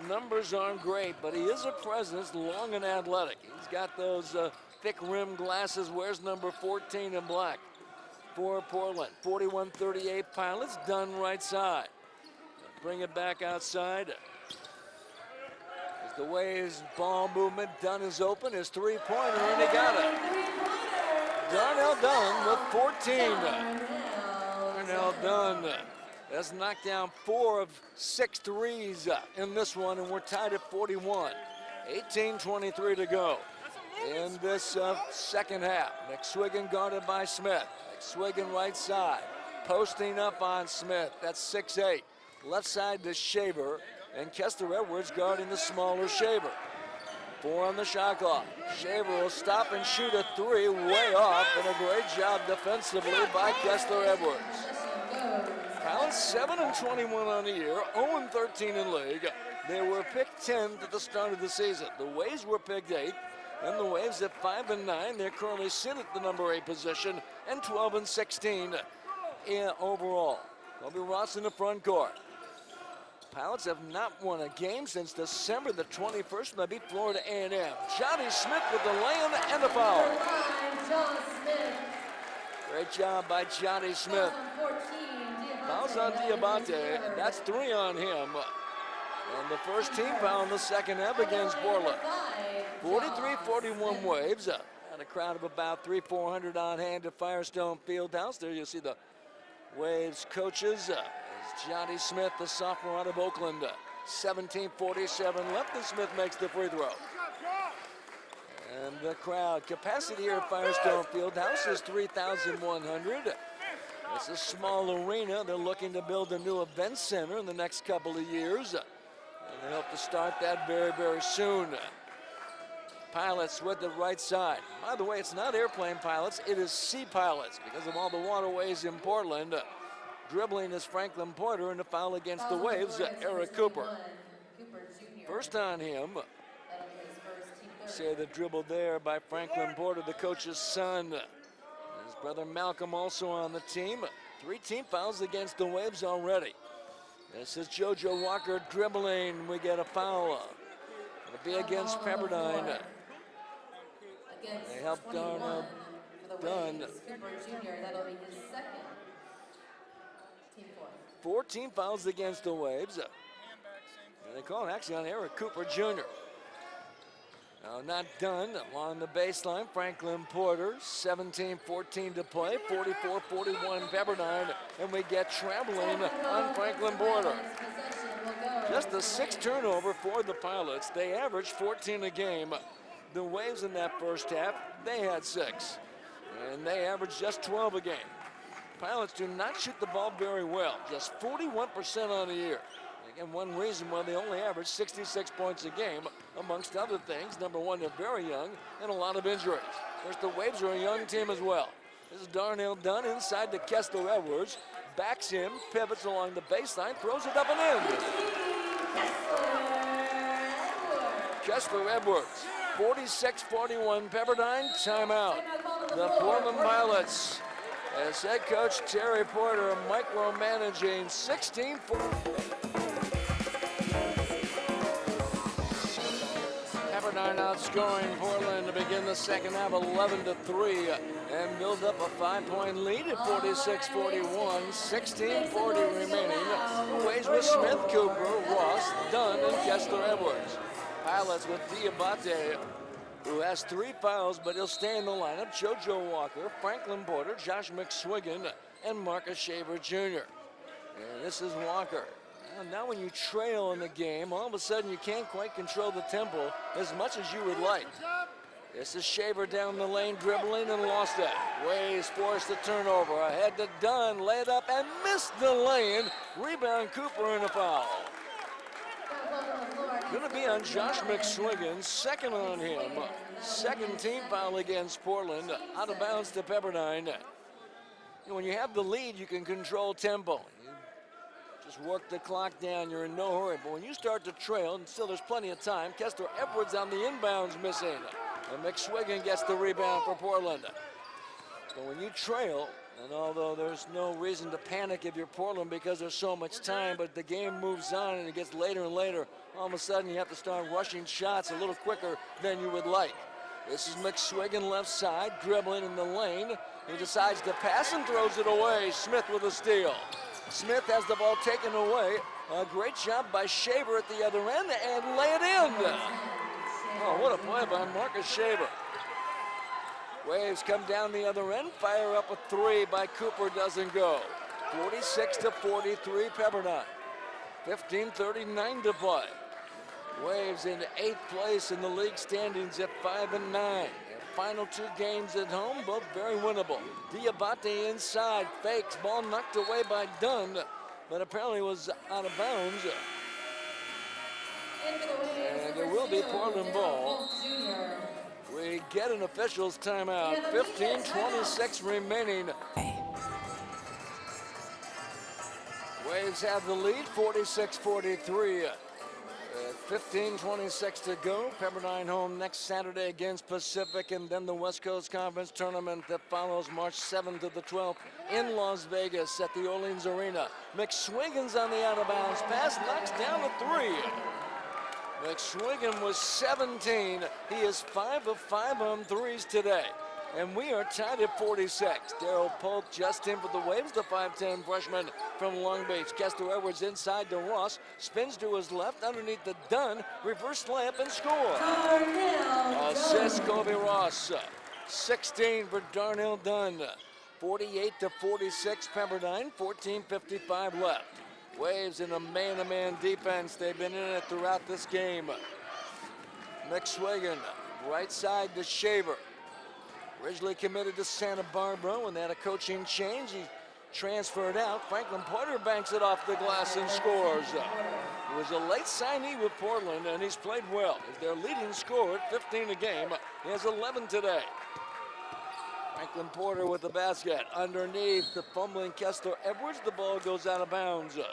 [SPEAKER 1] Numbers aren't great, but he is a presence, long and athletic. He's got those thick rim glasses, wears number 14 in black. For Portland, 41-38 Pilots, Dunn right side. Bring it back outside. As the Waves ball movement, Dunn is open, his 3-pointer, and he got it. Darnell Dunn with 14. Darnell Dunn has knocked down 4 of 6 threes in this one, and we're tied at 41. 18:23 to go in this second half. McSwiggan guarded by Smith. McSwiggan right side, posting up on Smith. That's 6'8". Left side to Shaver, and Kessler Edwards guarding the smaller Shaver. 4 on the shot clock. Shaver will stop and shoot a 3 way off, and a great job defensively by Kessler Edwards. Pilots 7-21 on the year, 0-13 in league. They were picked 10th at the start of the season. The Waves were picked 8th. And the Waves at 5-9. They currently sit at the number 8 position and 12-16 overall. Kobe Ross in the front court. Pilots have not won a game since December the 21st when they beat Florida A&M. Johnny Smith with the lay-in and the foul. Great job by Johnny Smith. Fouls on Diabate, and that's 3 on him. And the first team foul in the second half against Portland. 43-41 Waves. And a crowd of about 300-400 on hand at Firestone Fieldhouse. There you see the Waves coaches. As Johnny Smith, the sophomore out of Oakland. 17:47 left, and Smith makes the free throw. And the crowd capacity here at Firestone Fieldhouse is 3,100. It's a small arena. They're looking to build a new event center in the next couple of years. And they hope to start that very, very soon. Pilots with the right side. By the way, it's not airplane pilots, it is sea pilots because of all the waterways in Portland. Dribbling is Franklin Porter, and the foul against the Waves, Eric Cooper. First on him. See the dribble there by Franklin Porter, the coach's son. His brother Malcolm also on the team. 3 team fouls against the Waves already. This is JoJo Walker dribbling. We get a foul. It'll be against Pepperdine. They helped Darnell Dunn.
[SPEAKER 4] That'll be his second. Team
[SPEAKER 1] 4 team fouls against the Waves. And they call it actually on Eric Cooper Jr. Now not done. Along the baseline, Franklin Porter, 17:14 to play, 44-41 Pepperdine, and we get traveling on Franklin Porter. Just a 6th turnover for the Pilots. They averaged 14 a game. The Waves in that first half, they had 6. And they averaged just 12 a game. Pilots do not shoot the ball very well, just 41% on the year. Again, one reason why they only average 66 points a game, amongst other things. Number one, they're very young and a lot of injuries. Of course, the Waves are a young team as well. This is Darnell Dunn inside to Kessler Edwards. Backs him, pivots along the baseline, throws it up and in. Kessler Edwards, 46-41 Pepperdine, timeout. The Portland Pilots, as head coach Terry Porter micromanaging 16-4. Pepperdine outscoring Portland to begin the second half 11-3 and build up a 5-point lead at 46-41, 16:40 remaining. The Waves with Smith, Cooper, Ross, Dunn, and Kessler Edwards. Pilots with Diabate, who has 3 fouls, but he'll stay in the lineup. JoJo Walker, Franklin Porter, Josh McSwiggan, and Marcus Shaver Jr. And this is Walker. Now when you trail in the game, all of a sudden you can't quite control the tempo as much as you would like. This is Shaver down the lane, dribbling and lost it. Waves forced the turnover. Ahead to Dunn, laid up and missed the lane. Rebound Cooper and a foul. Going to be on Josh McSwiggan, 2nd on him. 2nd team foul against Portland, out of bounds to Pepperdine. When you have the lead, you can control tempo. Just work the clock down, you're in no hurry. But when you start to trail, and still there's plenty of time, Kessler Edwards on the inbounds missing. And McSwiggan gets the rebound for Portland. But when you trail, and although there's no reason to panic if you're Portland because there's so much time, but the game moves on and it gets later and later, all of a sudden you have to start rushing shots a little quicker than you would like. This is McSwiggan left side, dribbling in the lane. He decides to pass and throws it away. Smith with a steal. Smith has the ball taken away. A great job by Shaver at the other end and lay it in. Oh, what a play by Marcus Shaver. Waves come down the other end, fire up a 3 by Cooper, doesn't go. 46-43 Pepperdine. 15:39 to play. Waves in 8th place in the league standings at 5-9. Their final 2 games at home, both very winnable. Diabate inside, fakes, ball knocked away by Dunn, but apparently was out of bounds. And it will be Portland ball. We get an official's timeout. 15:26 remaining. Waves have the lead, 46-43. 15:26 to go. Pepperdine home next Saturday against Pacific, and then the West Coast Conference tournament that follows March 7th to the 12th in Las Vegas at the Orleans Arena. McSwiggan's on the out-of-bounds pass, knocks down a three. McSwiggan was 17. He is 5 of 5 on threes today. And we are tied at 46. Daryl Polk just in for the Waves, the 5'10 freshman from Long Beach. Kessler Edwards inside to Ross, spins to his left underneath the Dunn, reverse layup and score. Assist Kobe Ross. 16 for Darnell Dunn. 48-46 Pepperdine, 14:55 left. Waves in a man-to-man defense. They've been in it throughout this game. McSwiggan, right side to Shaver. Originally committed to Santa Barbara. When they had a coaching change, he transferred out. Franklin Porter banks it off the glass and scores. He was a late signee with Portland, and he's played well. He's their leading scorer at 15 a game. He has 11 today. Franklin Porter with the basket. Underneath the fumbling Kessler Edwards, the ball goes out of bounds. Going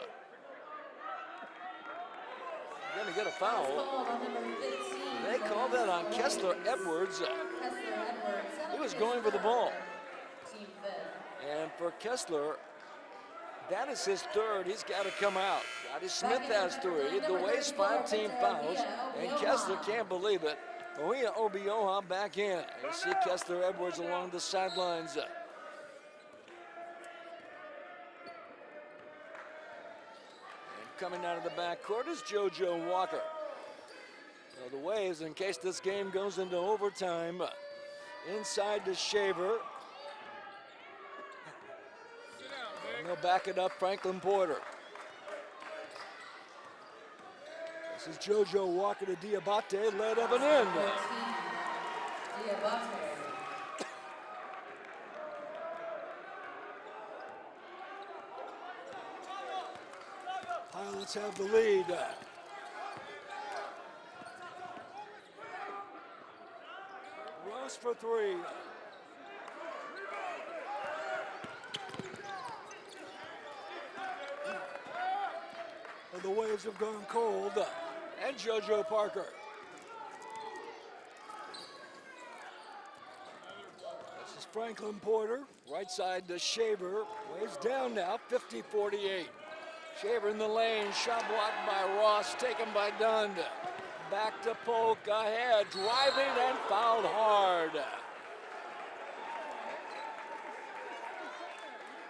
[SPEAKER 1] to get a foul. They called that on Kessler Edwards. He was going for the ball. And for Kessler, that is his third. He's got to come out. Scotty Smith has 3. The Waves 5 team fouls, and Kessler can't believe it. Oya Obioha back in. You see Kessler Edwards along the sidelines. And coming out of the backcourt is JoJo Walker. So the Waves, in case this game goes into overtime, inside to Shaver. And they'll back it up, Franklin Porter. This is JoJo Walker to Diabate, led up and in. Pilots have the lead. Ross for 3. And the Waves have gone cold. And JoJo Parker. This is Franklin Porter, right side to Shaver. Waves down now, 50-48. Shaver in the lane, shot blocked by Ross, taken by Dunn. Back to Polk, ahead, driving and fouled hard.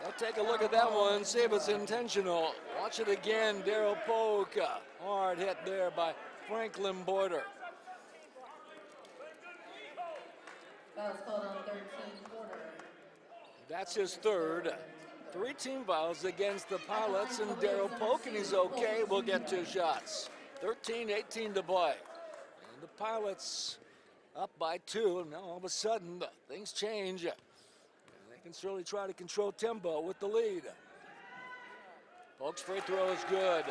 [SPEAKER 1] I'll take a look at that one, see if it's intentional. Watch it again, Daryl Polk. Hard hit there by Franklin Porter.
[SPEAKER 4] Foul's called on 13 Porter.
[SPEAKER 1] That's his third. 3 team fouls against the Pilots and Daryl Polk, and he's okay. We'll get 2 shots. 13-18 to play. And the Pilots up by 2, and now all of a sudden things change. They can certainly try to control tempo with the lead. Polk's free throw is good.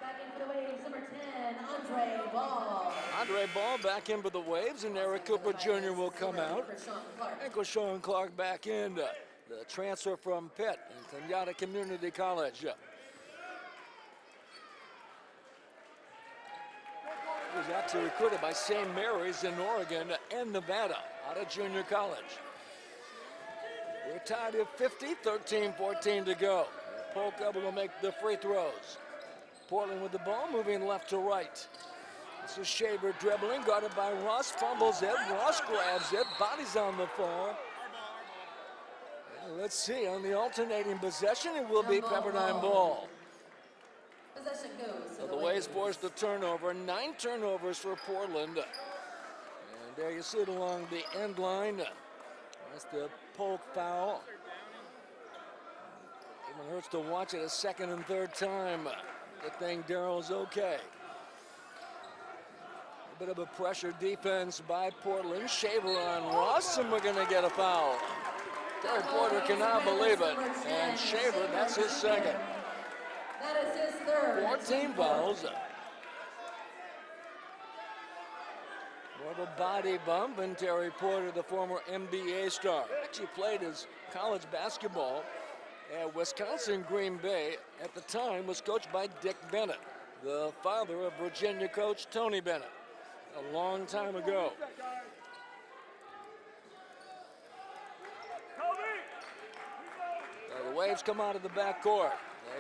[SPEAKER 4] Back into the Waves, number 10, Andre Ball.
[SPEAKER 1] Andre Ball back in for the Waves, and Eric Cooper Jr. will come out. And Sean Clark back in. The transfer from Pitt and Kenyatta Community College. He was actually recruited by St. Mary's in Oregon and Nevada out of junior college. We're tied at 50, 13-14 to go. Polk able to make the free throws. Portland with the ball, moving left to right. This is Shaver dribbling, guarded by Ross, fumbles it. Ross grabs it, bodies on the floor. Let's see, on the alternating possession, it will be Pepperdine ball.
[SPEAKER 4] Possession goes.
[SPEAKER 1] So the Waves forced a turnover, 9 turnovers for Portland. And there you see it along the end line. That's the Polk foul. Even hurts to watch it a second and third time. Good thing Daryl's okay. A bit of a pressure defense by Portland. Shaver on Ross, and we're gonna get a foul. Derek Porter cannot believe it. And Shaver, that's his second.
[SPEAKER 4] That is his third.
[SPEAKER 1] 14 fouls. More of a body bump, and Terry Porter, the former NBA star, actually played his college basketball at Wisconsin Green Bay. At the time, was coached by Dick Bennett. the father of Virginia coach Tony Bennett, a long time ago. The Waves come out of the backcourt.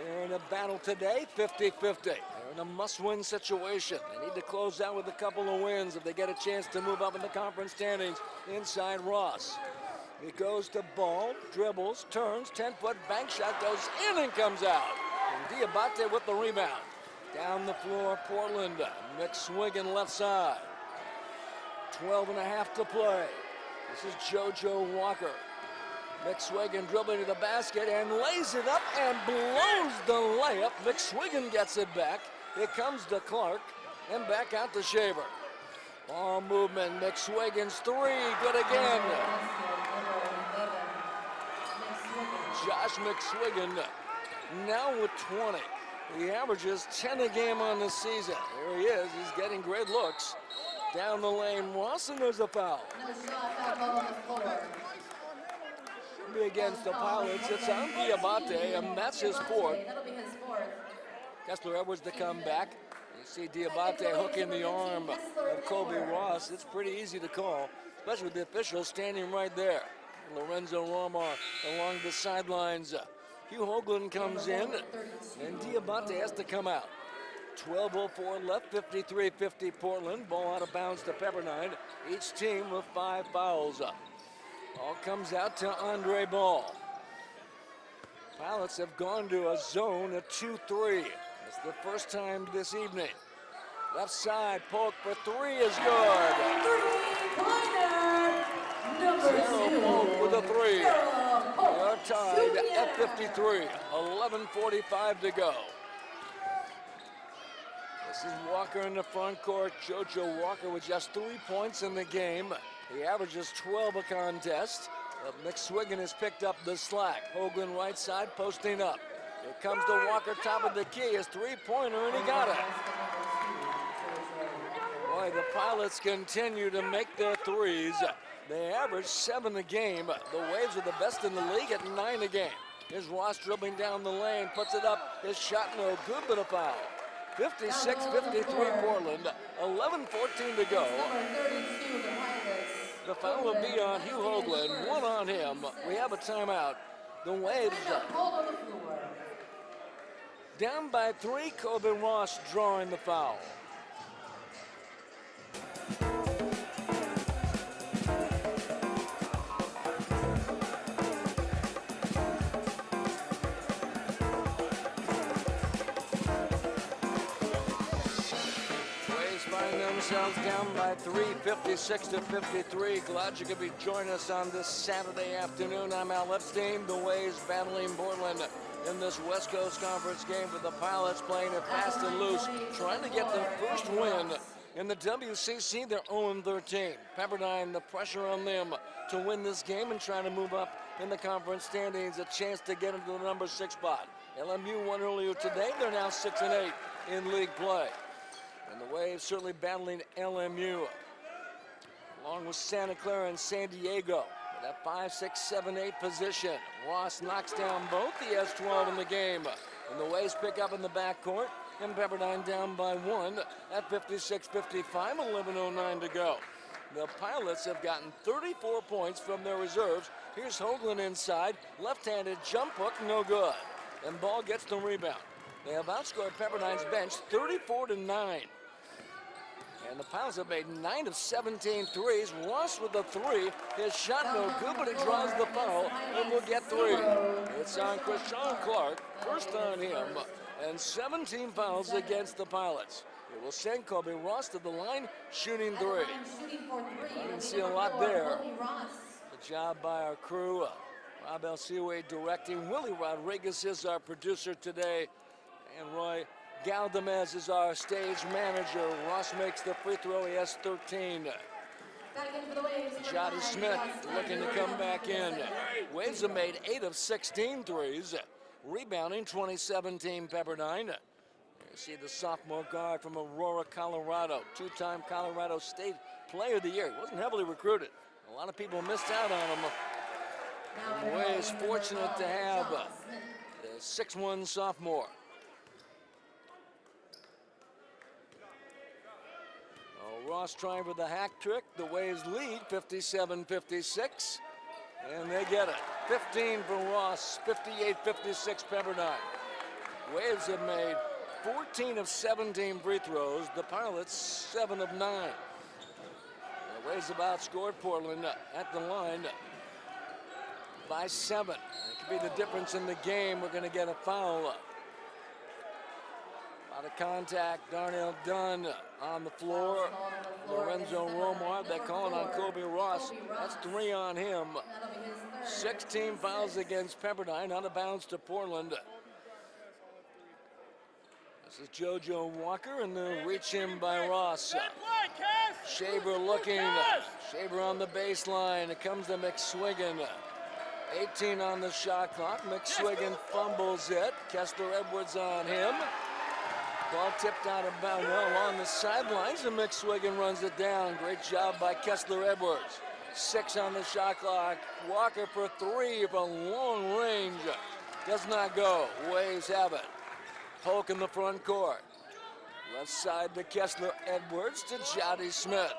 [SPEAKER 1] They're in a battle today, 50-50. They're in a must-win situation. They need to close out with a couple of wins if they get a chance to move up in the conference standings. Inside Ross. He goes to Ball, dribbles, turns, 10-foot bank shot, goes in and comes out. And Diabate with the rebound. Down the floor, Portland. McSwiggan left side. 12.5 to play. This is JoJo Walker. McSwiggan dribbling to the basket and lays it up and blows the layup. McSwiggan gets it back. Here comes to Clark and back out to Shaver. Ball movement, McSwiggan's three, good again. Josh McSwiggan now with 20. He averages 10 a game on the season. There he is, he's getting great looks. Down the lane, Ross, and there's a foul. Be against the Pilots. It's on Diabate, and that's his fourth. Kessler Edwards to come back. You see Diabate hooking the arm of Kobe Ross. It's pretty easy to call, especially with the official standing right there. Lorenzo Romar along the sidelines. Hugh Hoagland comes in, and Diabate has to come out. 12:04 left, 53-50 Portland. Ball out of bounds to Pepperdine. Each team with 5 fouls. All comes out to Andre Ball. Pilots have gone to a zone of 2-3. It's the first time this evening. Left side, poke for 3 is good. Zero Polk with a 3. They're tied at 53. 11:45 to go. This is Walker in the front court. JoJo Walker with just 3 points in the game. He averages 12 a contest. McSwiggan has picked up the slack. Hoagland right side posting up. Here comes the Walker, top of the key. His three-pointer, and he got it. Boy, the Pilots continue to make their threes. They average 7 a game. The Waves are the best in the league at 9 a game. Here's Ross dribbling down the lane, puts it up. His shot no good, but a foul. 56-53 Portland, 11:14 to go. The foul will be on Hugh Hoagland, 1 on him. We have a timeout. The Waves down by 3, Kobe Ross drawing the foul. Themselves down by 3, 56-53. Glad you could be joining us on this Saturday afternoon. I'm Al Epstein. The Waves battling Portland in this West Coast Conference game with the Pilots playing it fast and loose, trying to get their first win in the WCC. They're 0-13. Pepperdine, the pressure on them to win this game and try to move up in the conference standings, a chance to get into the number 6 spot. LMU won earlier today. They're now 6-8 in league play. And the Waves certainly battling LMU, along with Santa Clara and San Diego. With that 5, 6, 7, 8 position. Ross knocks down both. He has 12 in the game. And the Waves pick up in the backcourt. And Pepperdine down by 1 at 56-55, 11:09 to go. The Pilots have gotten 34 points from their reserves. Here's Hoagland inside. Left-handed jump hook, no good. And Ball gets the rebound. They have outscored Pepperdine's bench 34-9. And the Pilots have made 9 of 17 threes. Ross with the 3. His shot no good, but he draws the foul and will get 3. It's on Krishan Clark, first on him, and 17 fouls against the Pilots. It will send Kobe Ross to the line, shooting 3. I didn't see a lot there. Good job by our crew. Rob Elsiwe directing. Willie Rodriguez is our producer today. And Roy Galdamez is our stage manager. Ross makes the free throw. He has 13. Jody Smith looking to come back in. Waves have made 8 of 16 threes. Rebounding 2017 Pepperdine. You see the sophomore guard from Aurora, Colorado. 2-time Colorado State Player of the Year. He wasn't heavily recruited. A lot of people missed out on him. And Waves fortunate to have the 6'1" sophomore. Ross trying for the hack trick. The Waves lead 57-56. And they get it. 15 for Ross, 58-56 Pepperdine. Waves have made 14 of 17 free throws. The Pilots 7 of 9. The Waves have outscored Portland at the line by 7. It could be the difference in the game. We're going to get a foul. Out of contact, Darnell Dunn on the floor. Lorenzo Romar, they call it on Kobe Ross. That's 3 on him. 16 fouls against Pepperdine, out of bounds to Portland. This is JoJo Walker, and the reach in by Ross. Shaver looking. Shaver on the baseline. It comes to McSwiggan. 18 on the shot clock. McSwiggan fumbles it. Kessler Edwards on him. Ball tipped out of bounds along the sidelines, and McSwiggan runs it down. Great job by Kessler Edwards. 6 on the shot clock. Walker for 3 from long range. Does not go. Waves have it. Polk in the front court. Left side to Kessler Edwards to Jody Smith.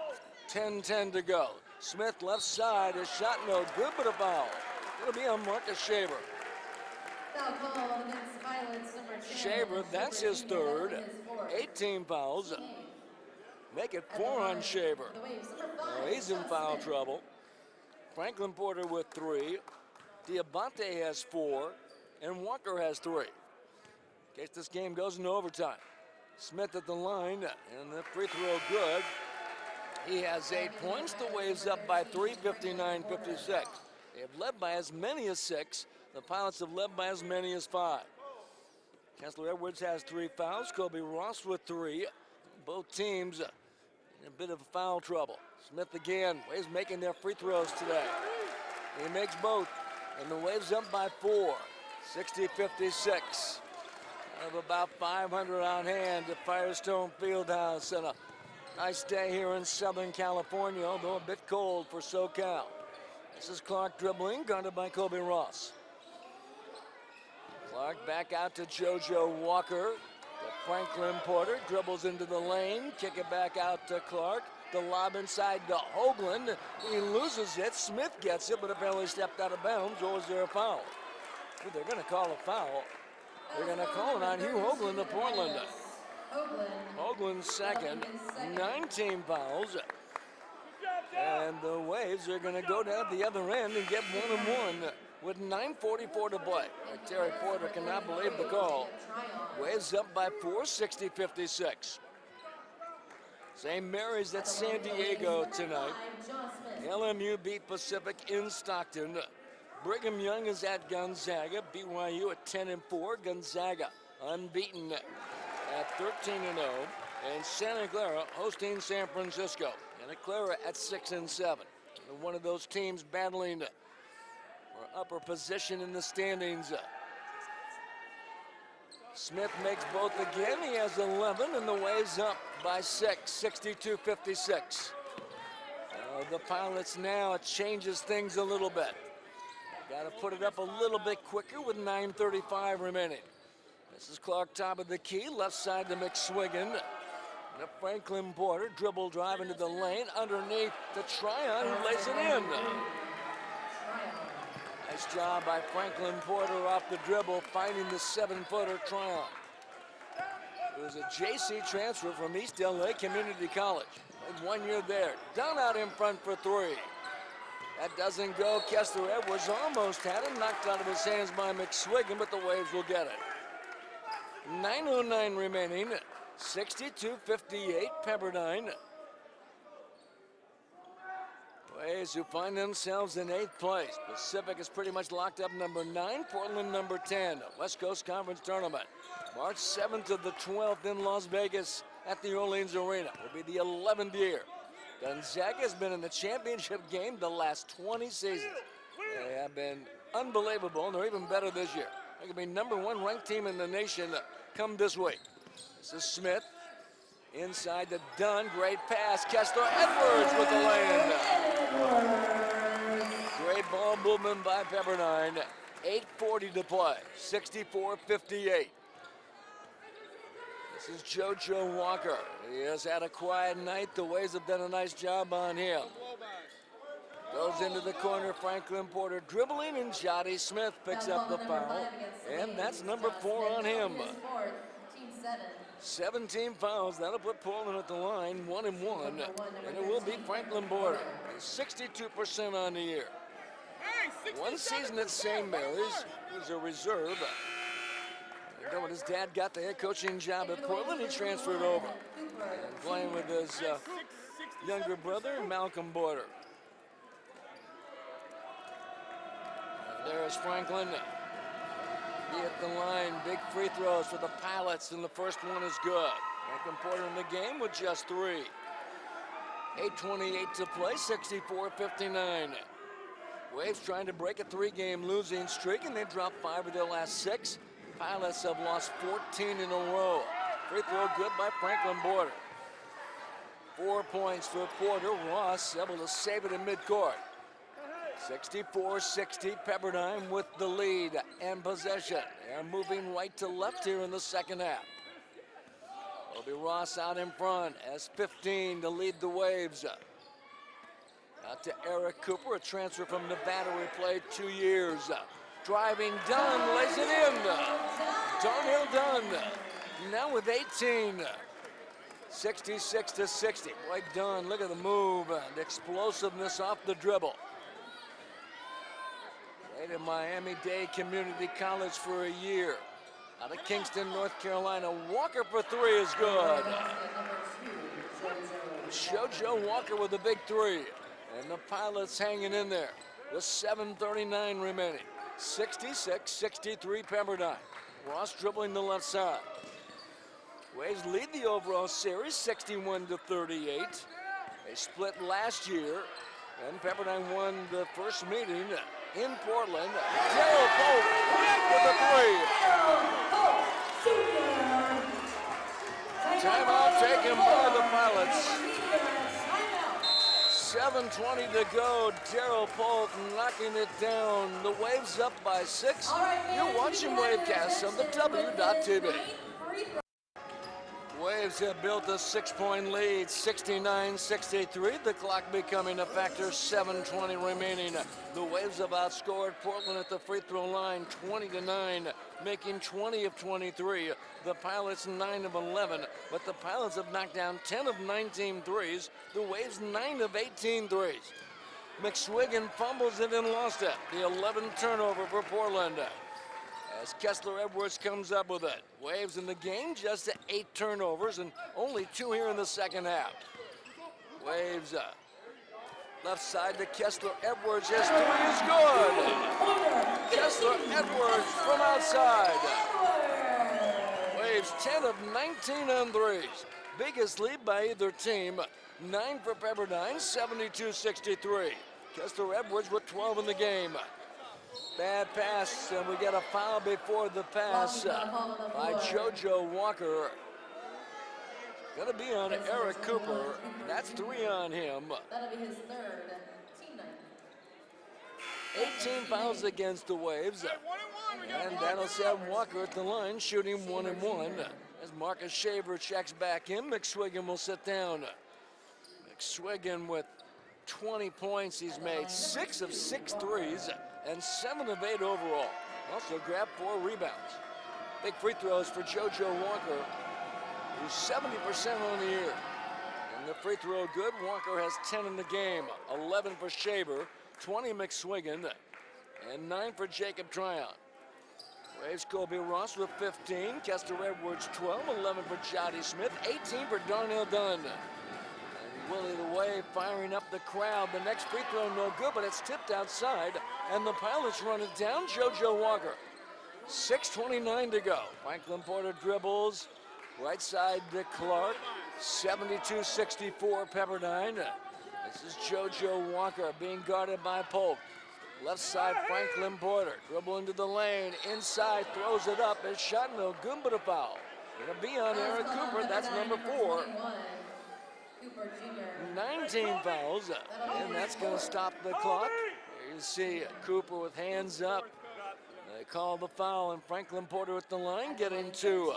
[SPEAKER 1] 10-10 to go. Smith left side. His shot no good, but a foul. It'll be on Marcus Shaver.
[SPEAKER 4] Foul call against Pilots number 10.
[SPEAKER 1] Shaver, that's his third. 18 fouls. Make it 4 on Shaver. Well, he's in foul trouble. Franklin Porter with 3. Diabate has 4. And Walker has 3. In case this game goes into overtime. Smith at the line, and the free throw good. He has 8 points. The Waves up by 3, 59-56. They have led by as many as 6. The Pilots have led by as many as 5. Kessler Edwards has 3 fouls. Kobe Ross with 3. Both teams in a bit of foul trouble. Smith again. Waves making their free throws today. He makes both. And the Waves up by 4. 60-56. Have about 500 on hand at Firestone Fieldhouse. And a nice day here in Southern California, although a bit cold for SoCal. This is Clark dribbling, guarded by Kobe Ross. Clark back out to JoJo Walker. To Franklin Porter, dribbles into the lane, kick it back out to Clark. The lob inside to Hoagland. He loses it. Smith gets it, but apparently stepped out of bounds. Or was there a foul? Ooh, they're going to call a foul. They're going to call it on Hugh Hoagland of Portland. Hoagland's second. 19 fouls. And the Waves are going to go down the other end and get 1-1 with 9:44 to play. Terry Porter cannot believe the call. Waves up by 4, 60-56. St. Mary's at San Diego tonight. LMU beat Pacific in Stockton. Brigham Young is at Gonzaga. BYU at 10-4. Gonzaga unbeaten at 13-0. And Santa Clara hosting San Francisco. Santa Clara at 6-7. One of those teams battling for upper position in the standings. Smith makes both again. He has 11, and the Waves up by 6, 62-56. The Pilots now, it changes things a little bit. Got to put it up a little bit quicker with 9:35 remaining. This is Clark top of the key, left side to McSwiggan. And Franklin Porter, dribble drive into the lane, underneath to Tryon, who lays it in. Nice job by Franklin Porter off the dribble, finding the 7-footer Tryon. It was a JC transfer from East LA Community College. Played 1 year there. Down out in front for 3. That doesn't go. Kessler Edwards almost had it, knocked out of his hands by McSwiggan, but the Waves will get it. 9:09 remaining, 62-58 Pepperdine. Waves who find themselves in 8th place. Pacific is pretty much locked up number 9, Portland number 10. West Coast Conference Tournament. March 7th to the 12th in Las Vegas at the Orleans Arena. Will be the 11th year. Gonzaga has been in the championship game the last 20 seasons. They have been unbelievable, and they're even better this year. They could be number 1 ranked team in the nation come this week. This is Smith. Inside to Dunn, great pass. Kessler Edwards with the land. Great ball movement by Pepperdine. 8:40 to play, 64-58. This is JoJo Walker. He has had a quiet night. The Waves have done a nice job on him. Goes into the corner, Franklin Porter dribbling, and Jotty Smith picks up the foul. And that's number 4 on him. 17 fouls. That'll put Portland at the line, 1-1. And it will be Franklin Porter. He's 62% on the year. One season at St. Mary's. He's a reserve. And when his dad got the head coaching job at Portland, he transferred over. And playing with his younger brother, Malcolm Porter. There's Franklin. He at the line. Big free throws for the Pilots, and the first one is good. Franklin Porter in the game with just 3. 8:28 to play, 64-59. Waves trying to break a 3-game losing streak, and they dropped 5 of their last 6. Pilots have lost 14 in a row. Free throw good by Franklin Porter. 4 points for Porter. Ross able to save it in midcourt. 64-60, Pepperdine with the lead and possession. They're moving right to left here in the second half. It'll be Ross out in front as 15 to lead the Waves. Out to Eric Cooper, a transfer from Nevada. We played 2 years. Driving Dunn, lays it in. Darnell Dunn now with 18. 66-60. Boy, Dunn, look at the move and explosiveness off the dribble. Played at Miami-Dade Community College for a year. Out of Kingston, North Carolina. Walker for 3 is good. JoJo Walker with a big 3. And the Pilots hanging in there with 7:39 remaining. 66-63 Pepperdine. Ross dribbling the left side. Waves lead the overall series 61-38. They split last year, and Pepperdine won the first meeting in Portland. Darryl Pope with a 3. Timeout taken by the Pilots. 7:20 to go. Darryl Polk knocking it down. The Waves up by 6. You're watching Wavecast on the W.TV. Waves have built a 6-point lead, 69-63. The clock becoming a factor, 7:20 remaining. The Waves have outscored Portland at the free throw line 20-9, making 20 of 23. The Pilots 9 of 11, but the Pilots have knocked down 10 of 19 threes. The Waves 9 of 18 threes. McSwiggan fumbles it and lost it. The 11th turnover for Portland. As Kessler Edwards comes up with it. Waves in the game, just 8 turnovers and only 2 here in the second half. Waves left side to Kessler Edwards. His 3 is good. Kessler Edwards from outside. Waves 10 of 19 on threes. Biggest lead by either team. 9 for Pepperdine, 72-63. Kessler Edwards with 12 in the game. Bad pass, and we get a foul before the pass by JoJo Walker. Gonna be on Eric Cooper. That's 3 on him.
[SPEAKER 4] That'll be his 3rd team night.
[SPEAKER 1] 18 fouls against the Waves. And that'll set Walker at the line, shooting 1-1. As Marcus Shaver checks back in, McSwiggan will sit down. McSwiggan with 20 points. He's made 6 of 6 threes and 7 of 8 overall. Also grabbed 4 rebounds. Big free throws for JoJo Walker, who's 70% on the year. And the free throw good. Walker has 10 in the game. 11 for Shaver, 20 McSwiggan, and 9 for Jacob Tryon. Waves Kobe Ross with 15. Kessler Edwards 12. 11 for Jotty Smith. 18 for Darnell Dunn. Willie the Wave firing up the crowd. The next free throw no good, but it's tipped outside, and the Pilots run it down. JoJo Walker. 6:29 to go. Franklin Porter dribbles. Right side to Clark. 72-64 Pepperdine. This is JoJo Walker being guarded by Polk. Left side Franklin Porter. Dribble into the lane. Inside, throws it up. His shot no good, but a foul. Gonna be on Eric Cooper. That's number 4. 19 fouls, and that's going to stop the clock. There you see Cooper with hands up. They call the foul, and Franklin Porter at the line getting 2.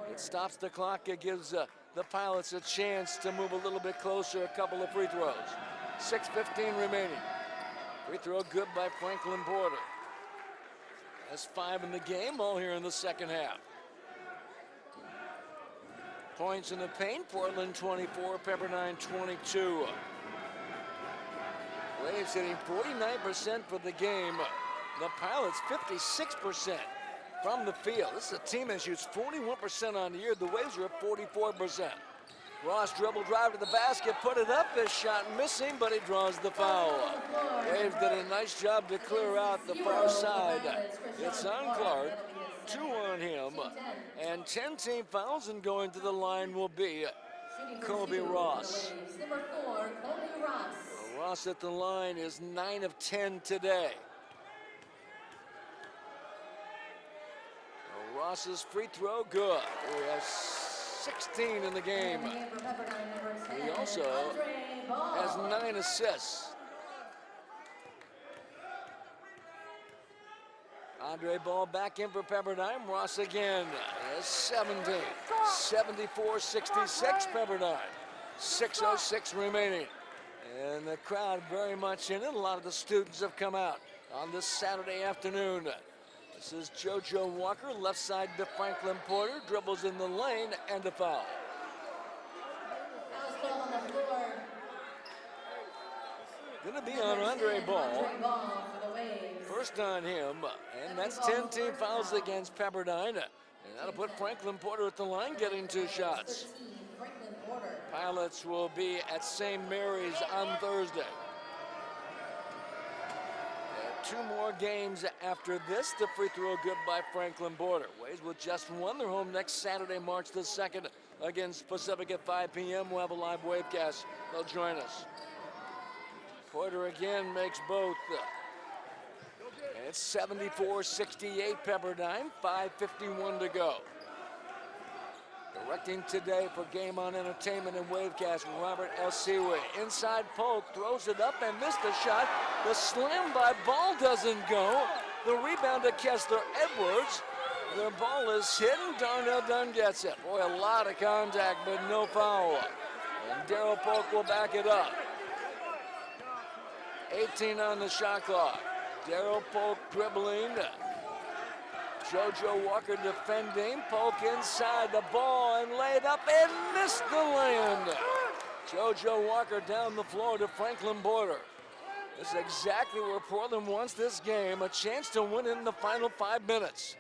[SPEAKER 1] It stops the clock. It gives the Pilots a chance to move a little bit closer. A couple of free throws. 6:15 remaining. Free throw good by Franklin Porter. That's 5 in the game, all here in the second half. Points in the paint, Portland 24, Pepperdine 22. Waves hitting 49% for the game. The Pilots 56% from the field. This is a team that shoots 41% on the year. The Waves are at 44%. Ross dribble drive to the basket, put it up. His shot missing, but he draws the foul. Waves did a nice job to clear out the far side. It's on Clark, 2 on him, and 10 team fouls, and going to the line will be Kobe Ross.
[SPEAKER 4] Number 4, Kobe Ross.
[SPEAKER 1] Ross at the line is 9 of 10 today. Ross's free throw good. He has 16 in the game. He also has 9 assists. Andre Ball back in for Pepperdine. Ross again has 17. 74-66 Pepperdine. 6:06 remaining. And the crowd very much in it. A lot of the students have come out on this Saturday afternoon. This is JoJo Walker, left side to Franklin Porter, dribbles in the lane, and a foul.
[SPEAKER 4] Foul's called on the floor.
[SPEAKER 1] Gonna be on Andre Ball.
[SPEAKER 4] Andre Ball for the Waves.
[SPEAKER 1] First on him, and that's 10 team fouls against Pepperdine. And that'll put Franklin Porter at the line, getting 2 shots.
[SPEAKER 4] 13, Franklin Porter.
[SPEAKER 1] Pilots will be at St. Mary's on Thursday. 2 more games after this. The free throw good by Franklin Porter. Waves with just 1. They're home next Saturday, March the 2nd against Pacific at 5 p.m. We'll have a live wavecast. They'll join us. Porter again makes both. And it's 74-68 Pepperdine, 5:51 to go. Directing today for Game On Entertainment and Wavecast, Robert El Siwi. Inside poke, throws it up and missed the shot. The slam by Ball doesn't go. The rebound to Kessler Edwards. The ball is hit and Darnell Dunn gets it. Boy, a lot of contact, but no foul. And Daryl Polk will back it up. 18 on the shot clock. Daryl Polk dribbling. JoJo Walker defending. Polk inside the ball and laid up and missed the land. JoJo Walker down the floor to Franklin Porter. This is exactly where Portland wants this game. A chance to win in the final 5 minutes.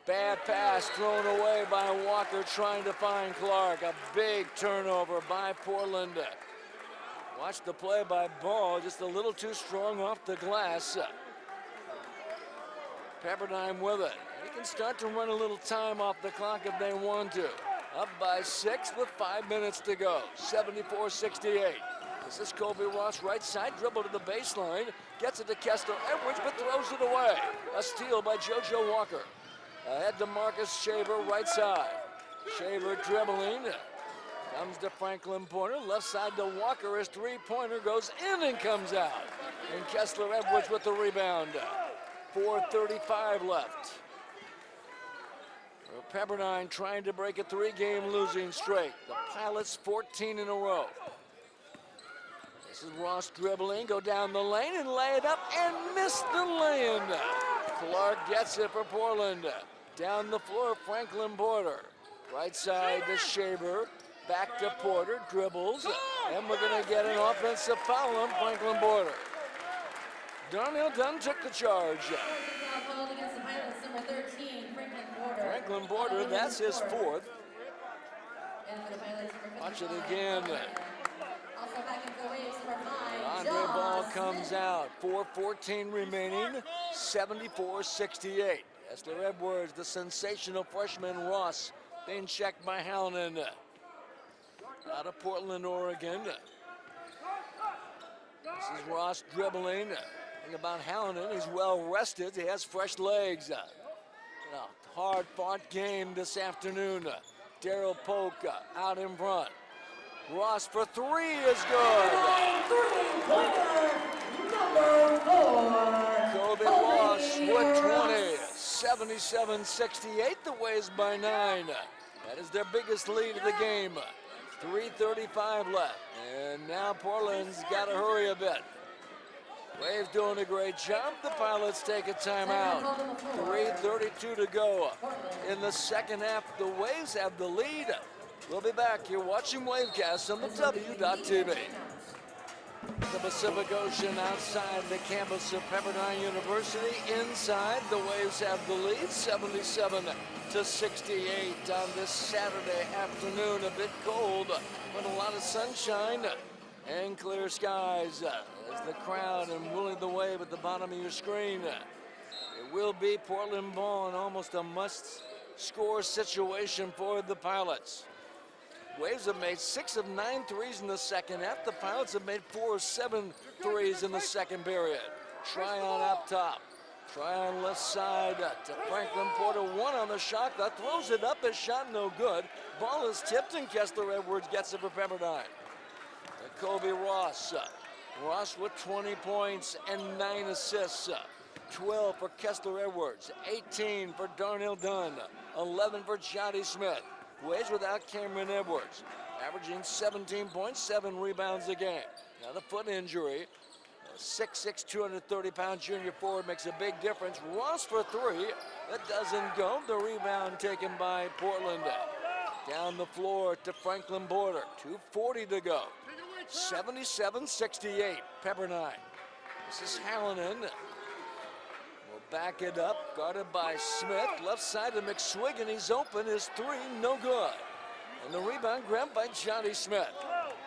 [SPEAKER 1] Bad pass thrown away by Walker trying to find Clark. A big turnover by Portland. Watch the play by Ball, just a little too strong off the glass. Pepperdine with it. They can start to run a little time off the clock if they want to. Up by 6 with 5 minutes to go. 74-68. This is Kobe Ross, right side, dribble to the baseline. Gets it to Kessler Edwards, but throws it away. A steal by JoJo Walker. Ahead to Marcus Shaver, right side. Shaver dribbling. Comes to Franklin Porter, left side to Walker. His 3-pointer goes in and comes out. And Kessler Edwards with the rebound. 4:35 left. Pepperdine trying to break a 3-game losing streak. The Pilots 14 in a row. This is Ross dribbling, go down the lane and lay it up and miss the land. Clark gets it for Portland. Down the floor, Franklin Porter. Right side to Shaver. Back to Porter, dribbles, and we're going to get an offensive foul on Franklin Porter. Darnell Dunn took the charge. Franklin Porter, that's his 4th. Watch it again. Andre Ball comes out. 4:14 remaining, 74-68. Kessler Edwards, the sensational freshman Ross, being checked by Hallinan. Out of Portland, Oregon. This is Ross dribbling. Thing about Hallinan, he's well rested. He has fresh legs. A hard-fought game this afternoon. Daryl Polk out in front. Ross for 3 is good.
[SPEAKER 4] Number 4.
[SPEAKER 1] Kobe Ross with 20. 77-68. The Waves by 9. That is their biggest lead of the game. 3:35 left. And now Portland's got to hurry a bit. Waves doing a great job. The Pilots take a timeout. 3:32 to go in the second half. The Waves have the lead. We'll be back. You're watching Wavecast on the W.TV. The Pacific Ocean outside the campus of Pepperdine University. Inside, the Waves have the lead, 77-68 on this Saturday afternoon. A bit cold, but a lot of sunshine and clear skies. As the crowd and Willie the Wave at the bottom of your screen. It will be Portland ball and almost a must-score situation for the Pilots. Waves have made 6 of 9 threes in the second half. The Pilots have made 4 of 7 threes in the second period. Tryon up top. Tryon left side to Franklin Porter. 1 on the shot clock. Throws it up. His shot no good. Ball is tipped and Kessler Edwards gets it for Pepperdine. Kobe Ross. Ross with 20 points and 9 assists. 12 for Kessler Edwards. 18 for Darnell Dunn. 11 for Jody Smith. Waves without Cameron Edwards, averaging 17 points, 7 rebounds a game. Now the foot injury, 6'6", 230-pound junior forward makes a big difference. Ross for 3, that doesn't go. The rebound taken by Portland. Down the floor to Franklin Porter, 2:40 to go. 77-68, Pepperdine. This is Hallinan. Will back it up, guarded by Smith. Left side to McSwiggan, he's open, his 3, no good. And the rebound grabbed by Johnny Smith.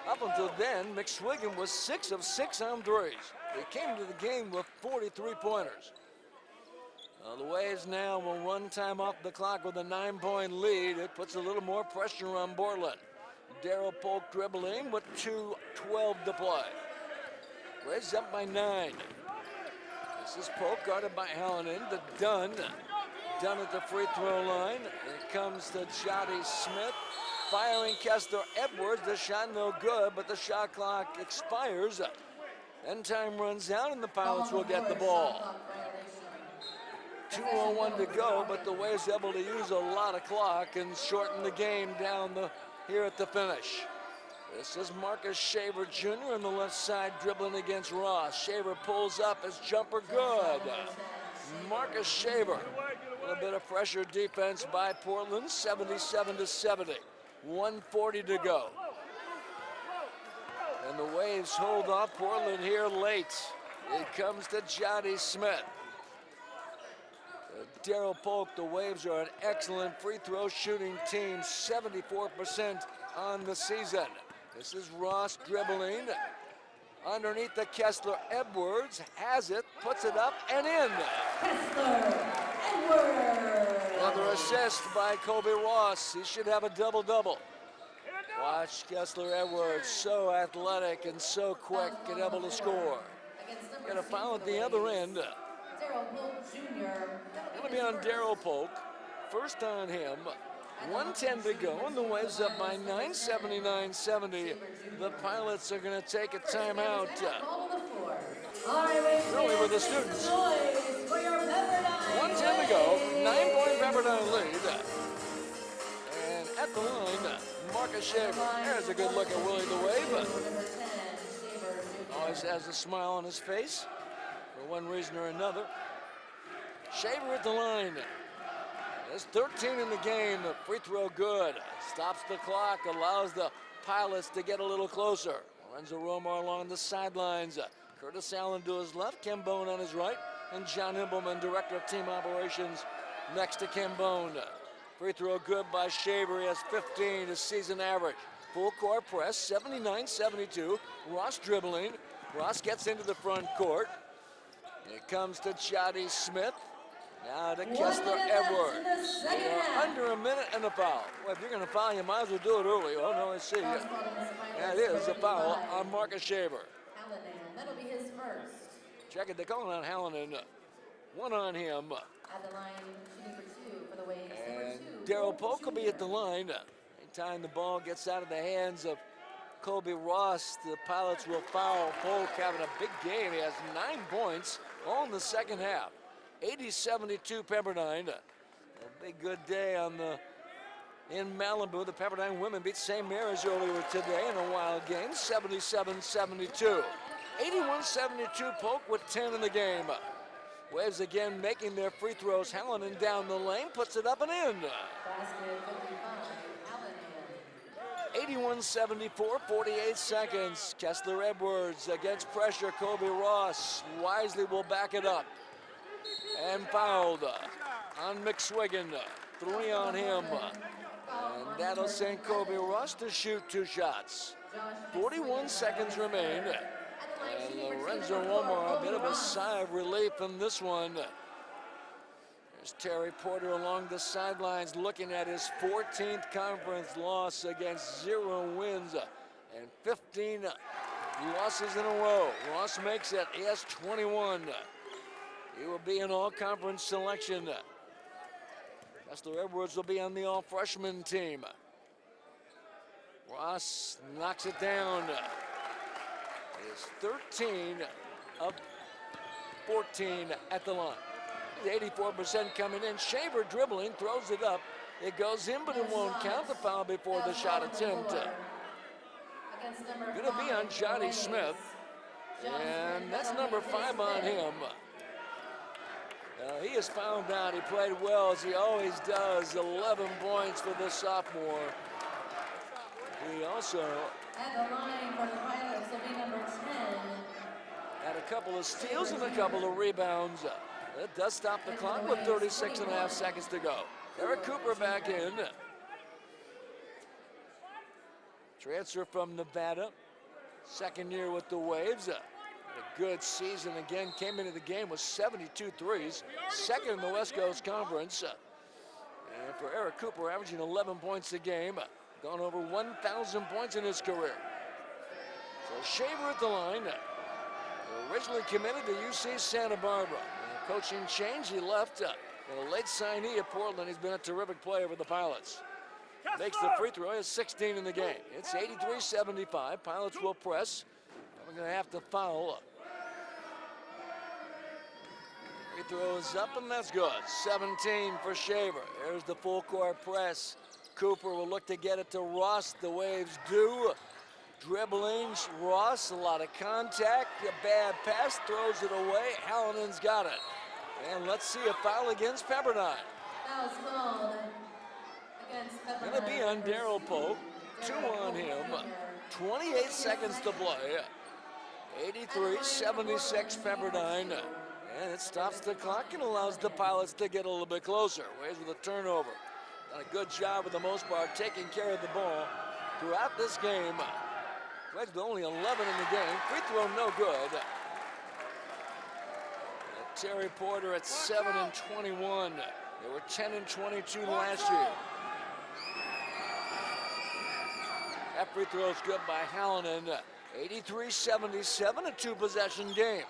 [SPEAKER 1] Up until then, McSwiggan was 6 of 6 on threes. He came to the game with 43 pointers. The Waves now will run time off the clock with a 9-point lead. It puts a little more pressure on Portland. Darryl Polk dribbling with 2:12 to play. Waves up by 9. This is Polk guarded by Hallinan to Dunn. Dunn at the free throw line. It comes to Jody Smith. Firing Kessler Edwards. The shot no good, but the shot clock expires. Then time runs out and the Pilots will get the ball. 2:01 to go, but the Waves able to use a lot of clock and shorten the game down here at the finish. This is Marcus Shaver Jr. on the left side dribbling against Ross. Shaver pulls up, his jumper good. Marcus Shaver. A little bit of pressure defense by Portland, 77-70. 1:40 to go. And the Waves hold off Portland here late. It comes to Jody Smith. Darryl Polk, the Waves are an excellent free throw shooting team, 74% on the season. This is Ross dribbling underneath the Kessler Edwards, has it, puts it up and in.
[SPEAKER 4] Kessler Edwards.
[SPEAKER 1] Another assist by Kobe Ross. He should have a double-double. Watch Kessler Edwards, so athletic and so quick and able to score. Got a foul at the other end.
[SPEAKER 4] Darryl Polk Jr.
[SPEAKER 1] Going to be on Darryl Polk. First on him. 1:10 to go, and the Waves up by 9, 79-70. The Pilots are going to take a timeout. Early with the students. 1:10 to go, 9-point Pepperdine lead. And at the line, Marcus Shaver. There's a good look at Willie the Wave. Always has a smile on his face for one reason or another. Shaver at the line. There's 13 in the game. The free throw good. Stops the clock, allows the Pilots to get a little closer. Lorenzo Romar along the sidelines. Curtis Allen to his left, Ken Bone on his right, and John Himbleman, director of team operations, next to Ken Bone. Free throw good by Shaver. He has 15, his season average. Full court press, 79-72. Ross dribbling. Ross gets into the front court. It comes to Jody Smith. Now to Kessler Edwards. Under a minute and a foul. Well, if you're going to foul, you might as well do it early. Oh, no, I see. That is a foul on Marcus Shaver.
[SPEAKER 4] That'll be his first.
[SPEAKER 1] Check it, they're calling on Hallinan. 1 on him.
[SPEAKER 4] At the line, shooting for 2 for the Waves.
[SPEAKER 1] And Darryl Polk will be at the line. Anytime the ball gets out of the hands of Kobe Ross, the Pilots will foul. Polk having a big game. He has 9 points all in the second half. 80-72 Pepperdine. A big good day on the in Malibu. The Pepperdine women beat St. Mary's earlier today in a wild game, 77-72. 81-72, Polk with 10 in the game. Waves again making their free throws. Hallinan down the lane, puts it up and in.
[SPEAKER 4] Basket 55, Hallinan.
[SPEAKER 1] 81-74, 48 seconds. Kessler Edwards against pressure. Kobe Ross wisely will back it up. And fouled on McSwiggan. 3 on him. And that'll send Kobe Ross to shoot 2 shots. 41 seconds remain. And Lorenzo Omar, a bit of a sigh of relief in this one. There's Terry Porter along the sidelines looking at his 14th conference loss against 0 wins and 15 losses in a row. Ross makes it. He has 21. He will be an all-conference selection. Kessler Edwards will be on the all-freshman team. Ross knocks it down. It is 13 of 14 at the line. 84% coming in. Shaver dribbling, throws it up. It goes in, but it won't count. The foul before the shot attempt. Going to be on Johnny Smith. And that's number 5 on him. He has found out. He played well, as he always does. 11 points for the sophomore. He also
[SPEAKER 4] At the line for the Pilots will be number 10.
[SPEAKER 1] had a couple of steals and a couple of rebounds. That does stop the clock with 36.5 seconds to go. Eric Cooper back in. Transfer from Nevada. Second year with the Waves. A good season again. Came into the game with 72 threes. Second in the West Coast Conference. And for Eric Cooper, averaging 11 points a game. Gone over 1,000 points in his career. So Shaver at the line. Originally committed to UC Santa Barbara. Coaching change, he left. A late signee at Portland. He's been a terrific player for the Pilots. Makes the free throw. He has 16 in the game. It's 83-75. Pilots will press. We're going to have to foul. Free throw is up, and that's good. 17 for Shaver. There's the full court press. Cooper will look to get it to Ross. The Waves do. Dribbling, Ross, a lot of contact. A bad pass, throws it away. Hallinan's got it. And let's see a foul against Pepperdine.
[SPEAKER 4] Foul's called against Pepperdine.
[SPEAKER 1] Gonna be on Daryl Polk. 2 on him. 28 seconds to play. 83-76 Pepperdine. And it stops the clock and allows the Pilots to get a little bit closer. Waves with a turnover. Done a good job for the most part taking care of the ball throughout this game. Wedged with only 11 in the game. Free throw no good. Terry Porter at 7 and 21. They were 10 and 22 last year. That free throw is good by Hallinan. 83-77, a 2-possession game.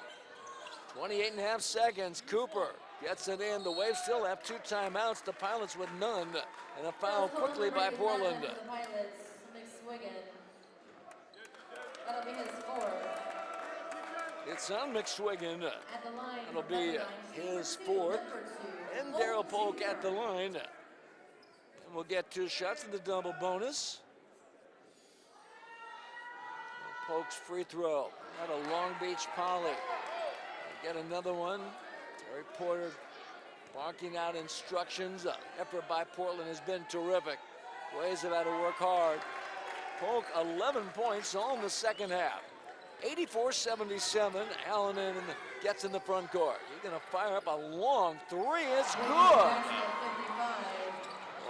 [SPEAKER 1] 28.5 seconds. Cooper gets it in. The Waves still have 2 timeouts. The Pilots with none. And a foul quickly by Portland.
[SPEAKER 4] The Pilots, McSwiggan. That'll be his 4th.
[SPEAKER 1] It's on McSwiggan.
[SPEAKER 4] At the line.
[SPEAKER 1] That'll be his 4th. And Daryl Polk at the line. And we'll get 2 shots in the double bonus. Polk's free throw. At a Long Beach Poly. Get another one. Terry Porter barking out instructions. Effort by Portland has been terrific. Waves have had to work hard. Polk 11 points all in the second half. 84-77. Hallinan gets in the front court. He's going to fire up a long 3. It's good.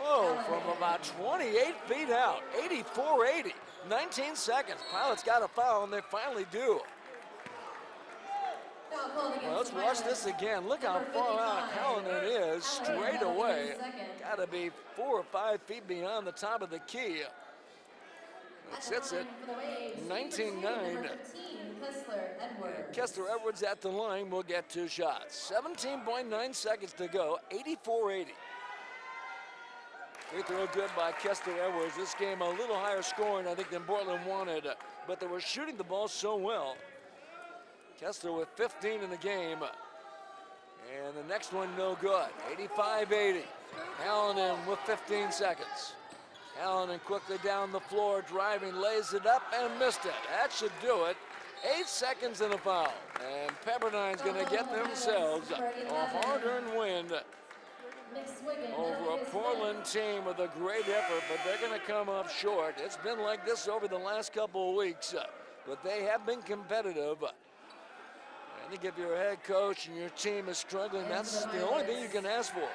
[SPEAKER 1] Whoa, from about 28 feet out. 84-80. 19 seconds. Pilots got a foul, and they finally do. Well, let's watch this again. Look how far out Hallinan is straight away. Got to be 4 or 5 feet beyond the top of the key. It sits at 19-9. Kessler Edwards at the line will get 2 shots. 17.9 seconds to go. 84-80. Free throw good by Kessler Edwards. This game a little higher scoring, I think, than Portland wanted, but they were shooting the ball so well. Kessler with 15 in the game. And the next one no good. 85-80. Hallinan with 15 seconds. Allen quickly down the floor, driving, lays it up and missed it. That should do it. 8 seconds and a foul. And Pepperdine's going to get themselves a hard-earned win over a Portland team with a great effort, but they're going to come up short. It's been like this over the last couple of weeks, but they have been competitive. I think if you're a head coach and your team is struggling, that's the only thing you can ask for.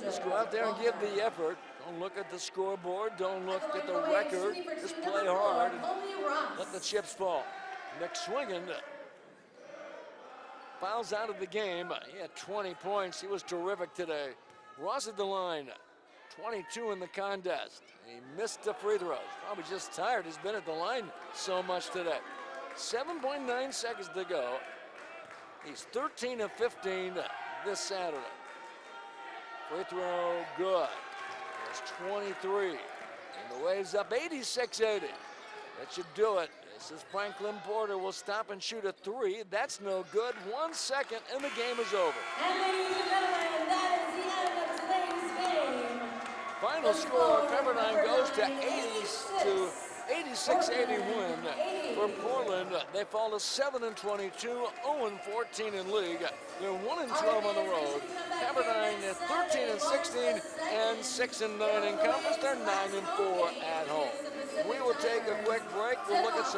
[SPEAKER 1] Just go out there and give the effort. Don't look at the scoreboard. Don't look at the record. Just play hard and let the chips fall. Nick Swingen fouls out of the game. He had 20 points. He was terrific today. Ross at the line, 22 in the contest. He missed the free throws. Probably just tired. He's been at the line so much today. 7.9 seconds to go. He's 13 of 15 this Saturday. Free throw, good. It's 23. And the wave's up 86-80. That should do it. This is Franklin Porter will stop and shoot a three. That's no good. 1 second and the game is over.
[SPEAKER 4] And ladies and gentlemen, that is the end of today's game.
[SPEAKER 1] Final score, Pepperdine goes to 86-81 for Portland. They fall to 7-22, 0-14 in league. They're 1-12 on the road. Pepperdine is 13-16 and 6-9 in conference. They're 9-4 at home. We will take a quick break. We'll look at some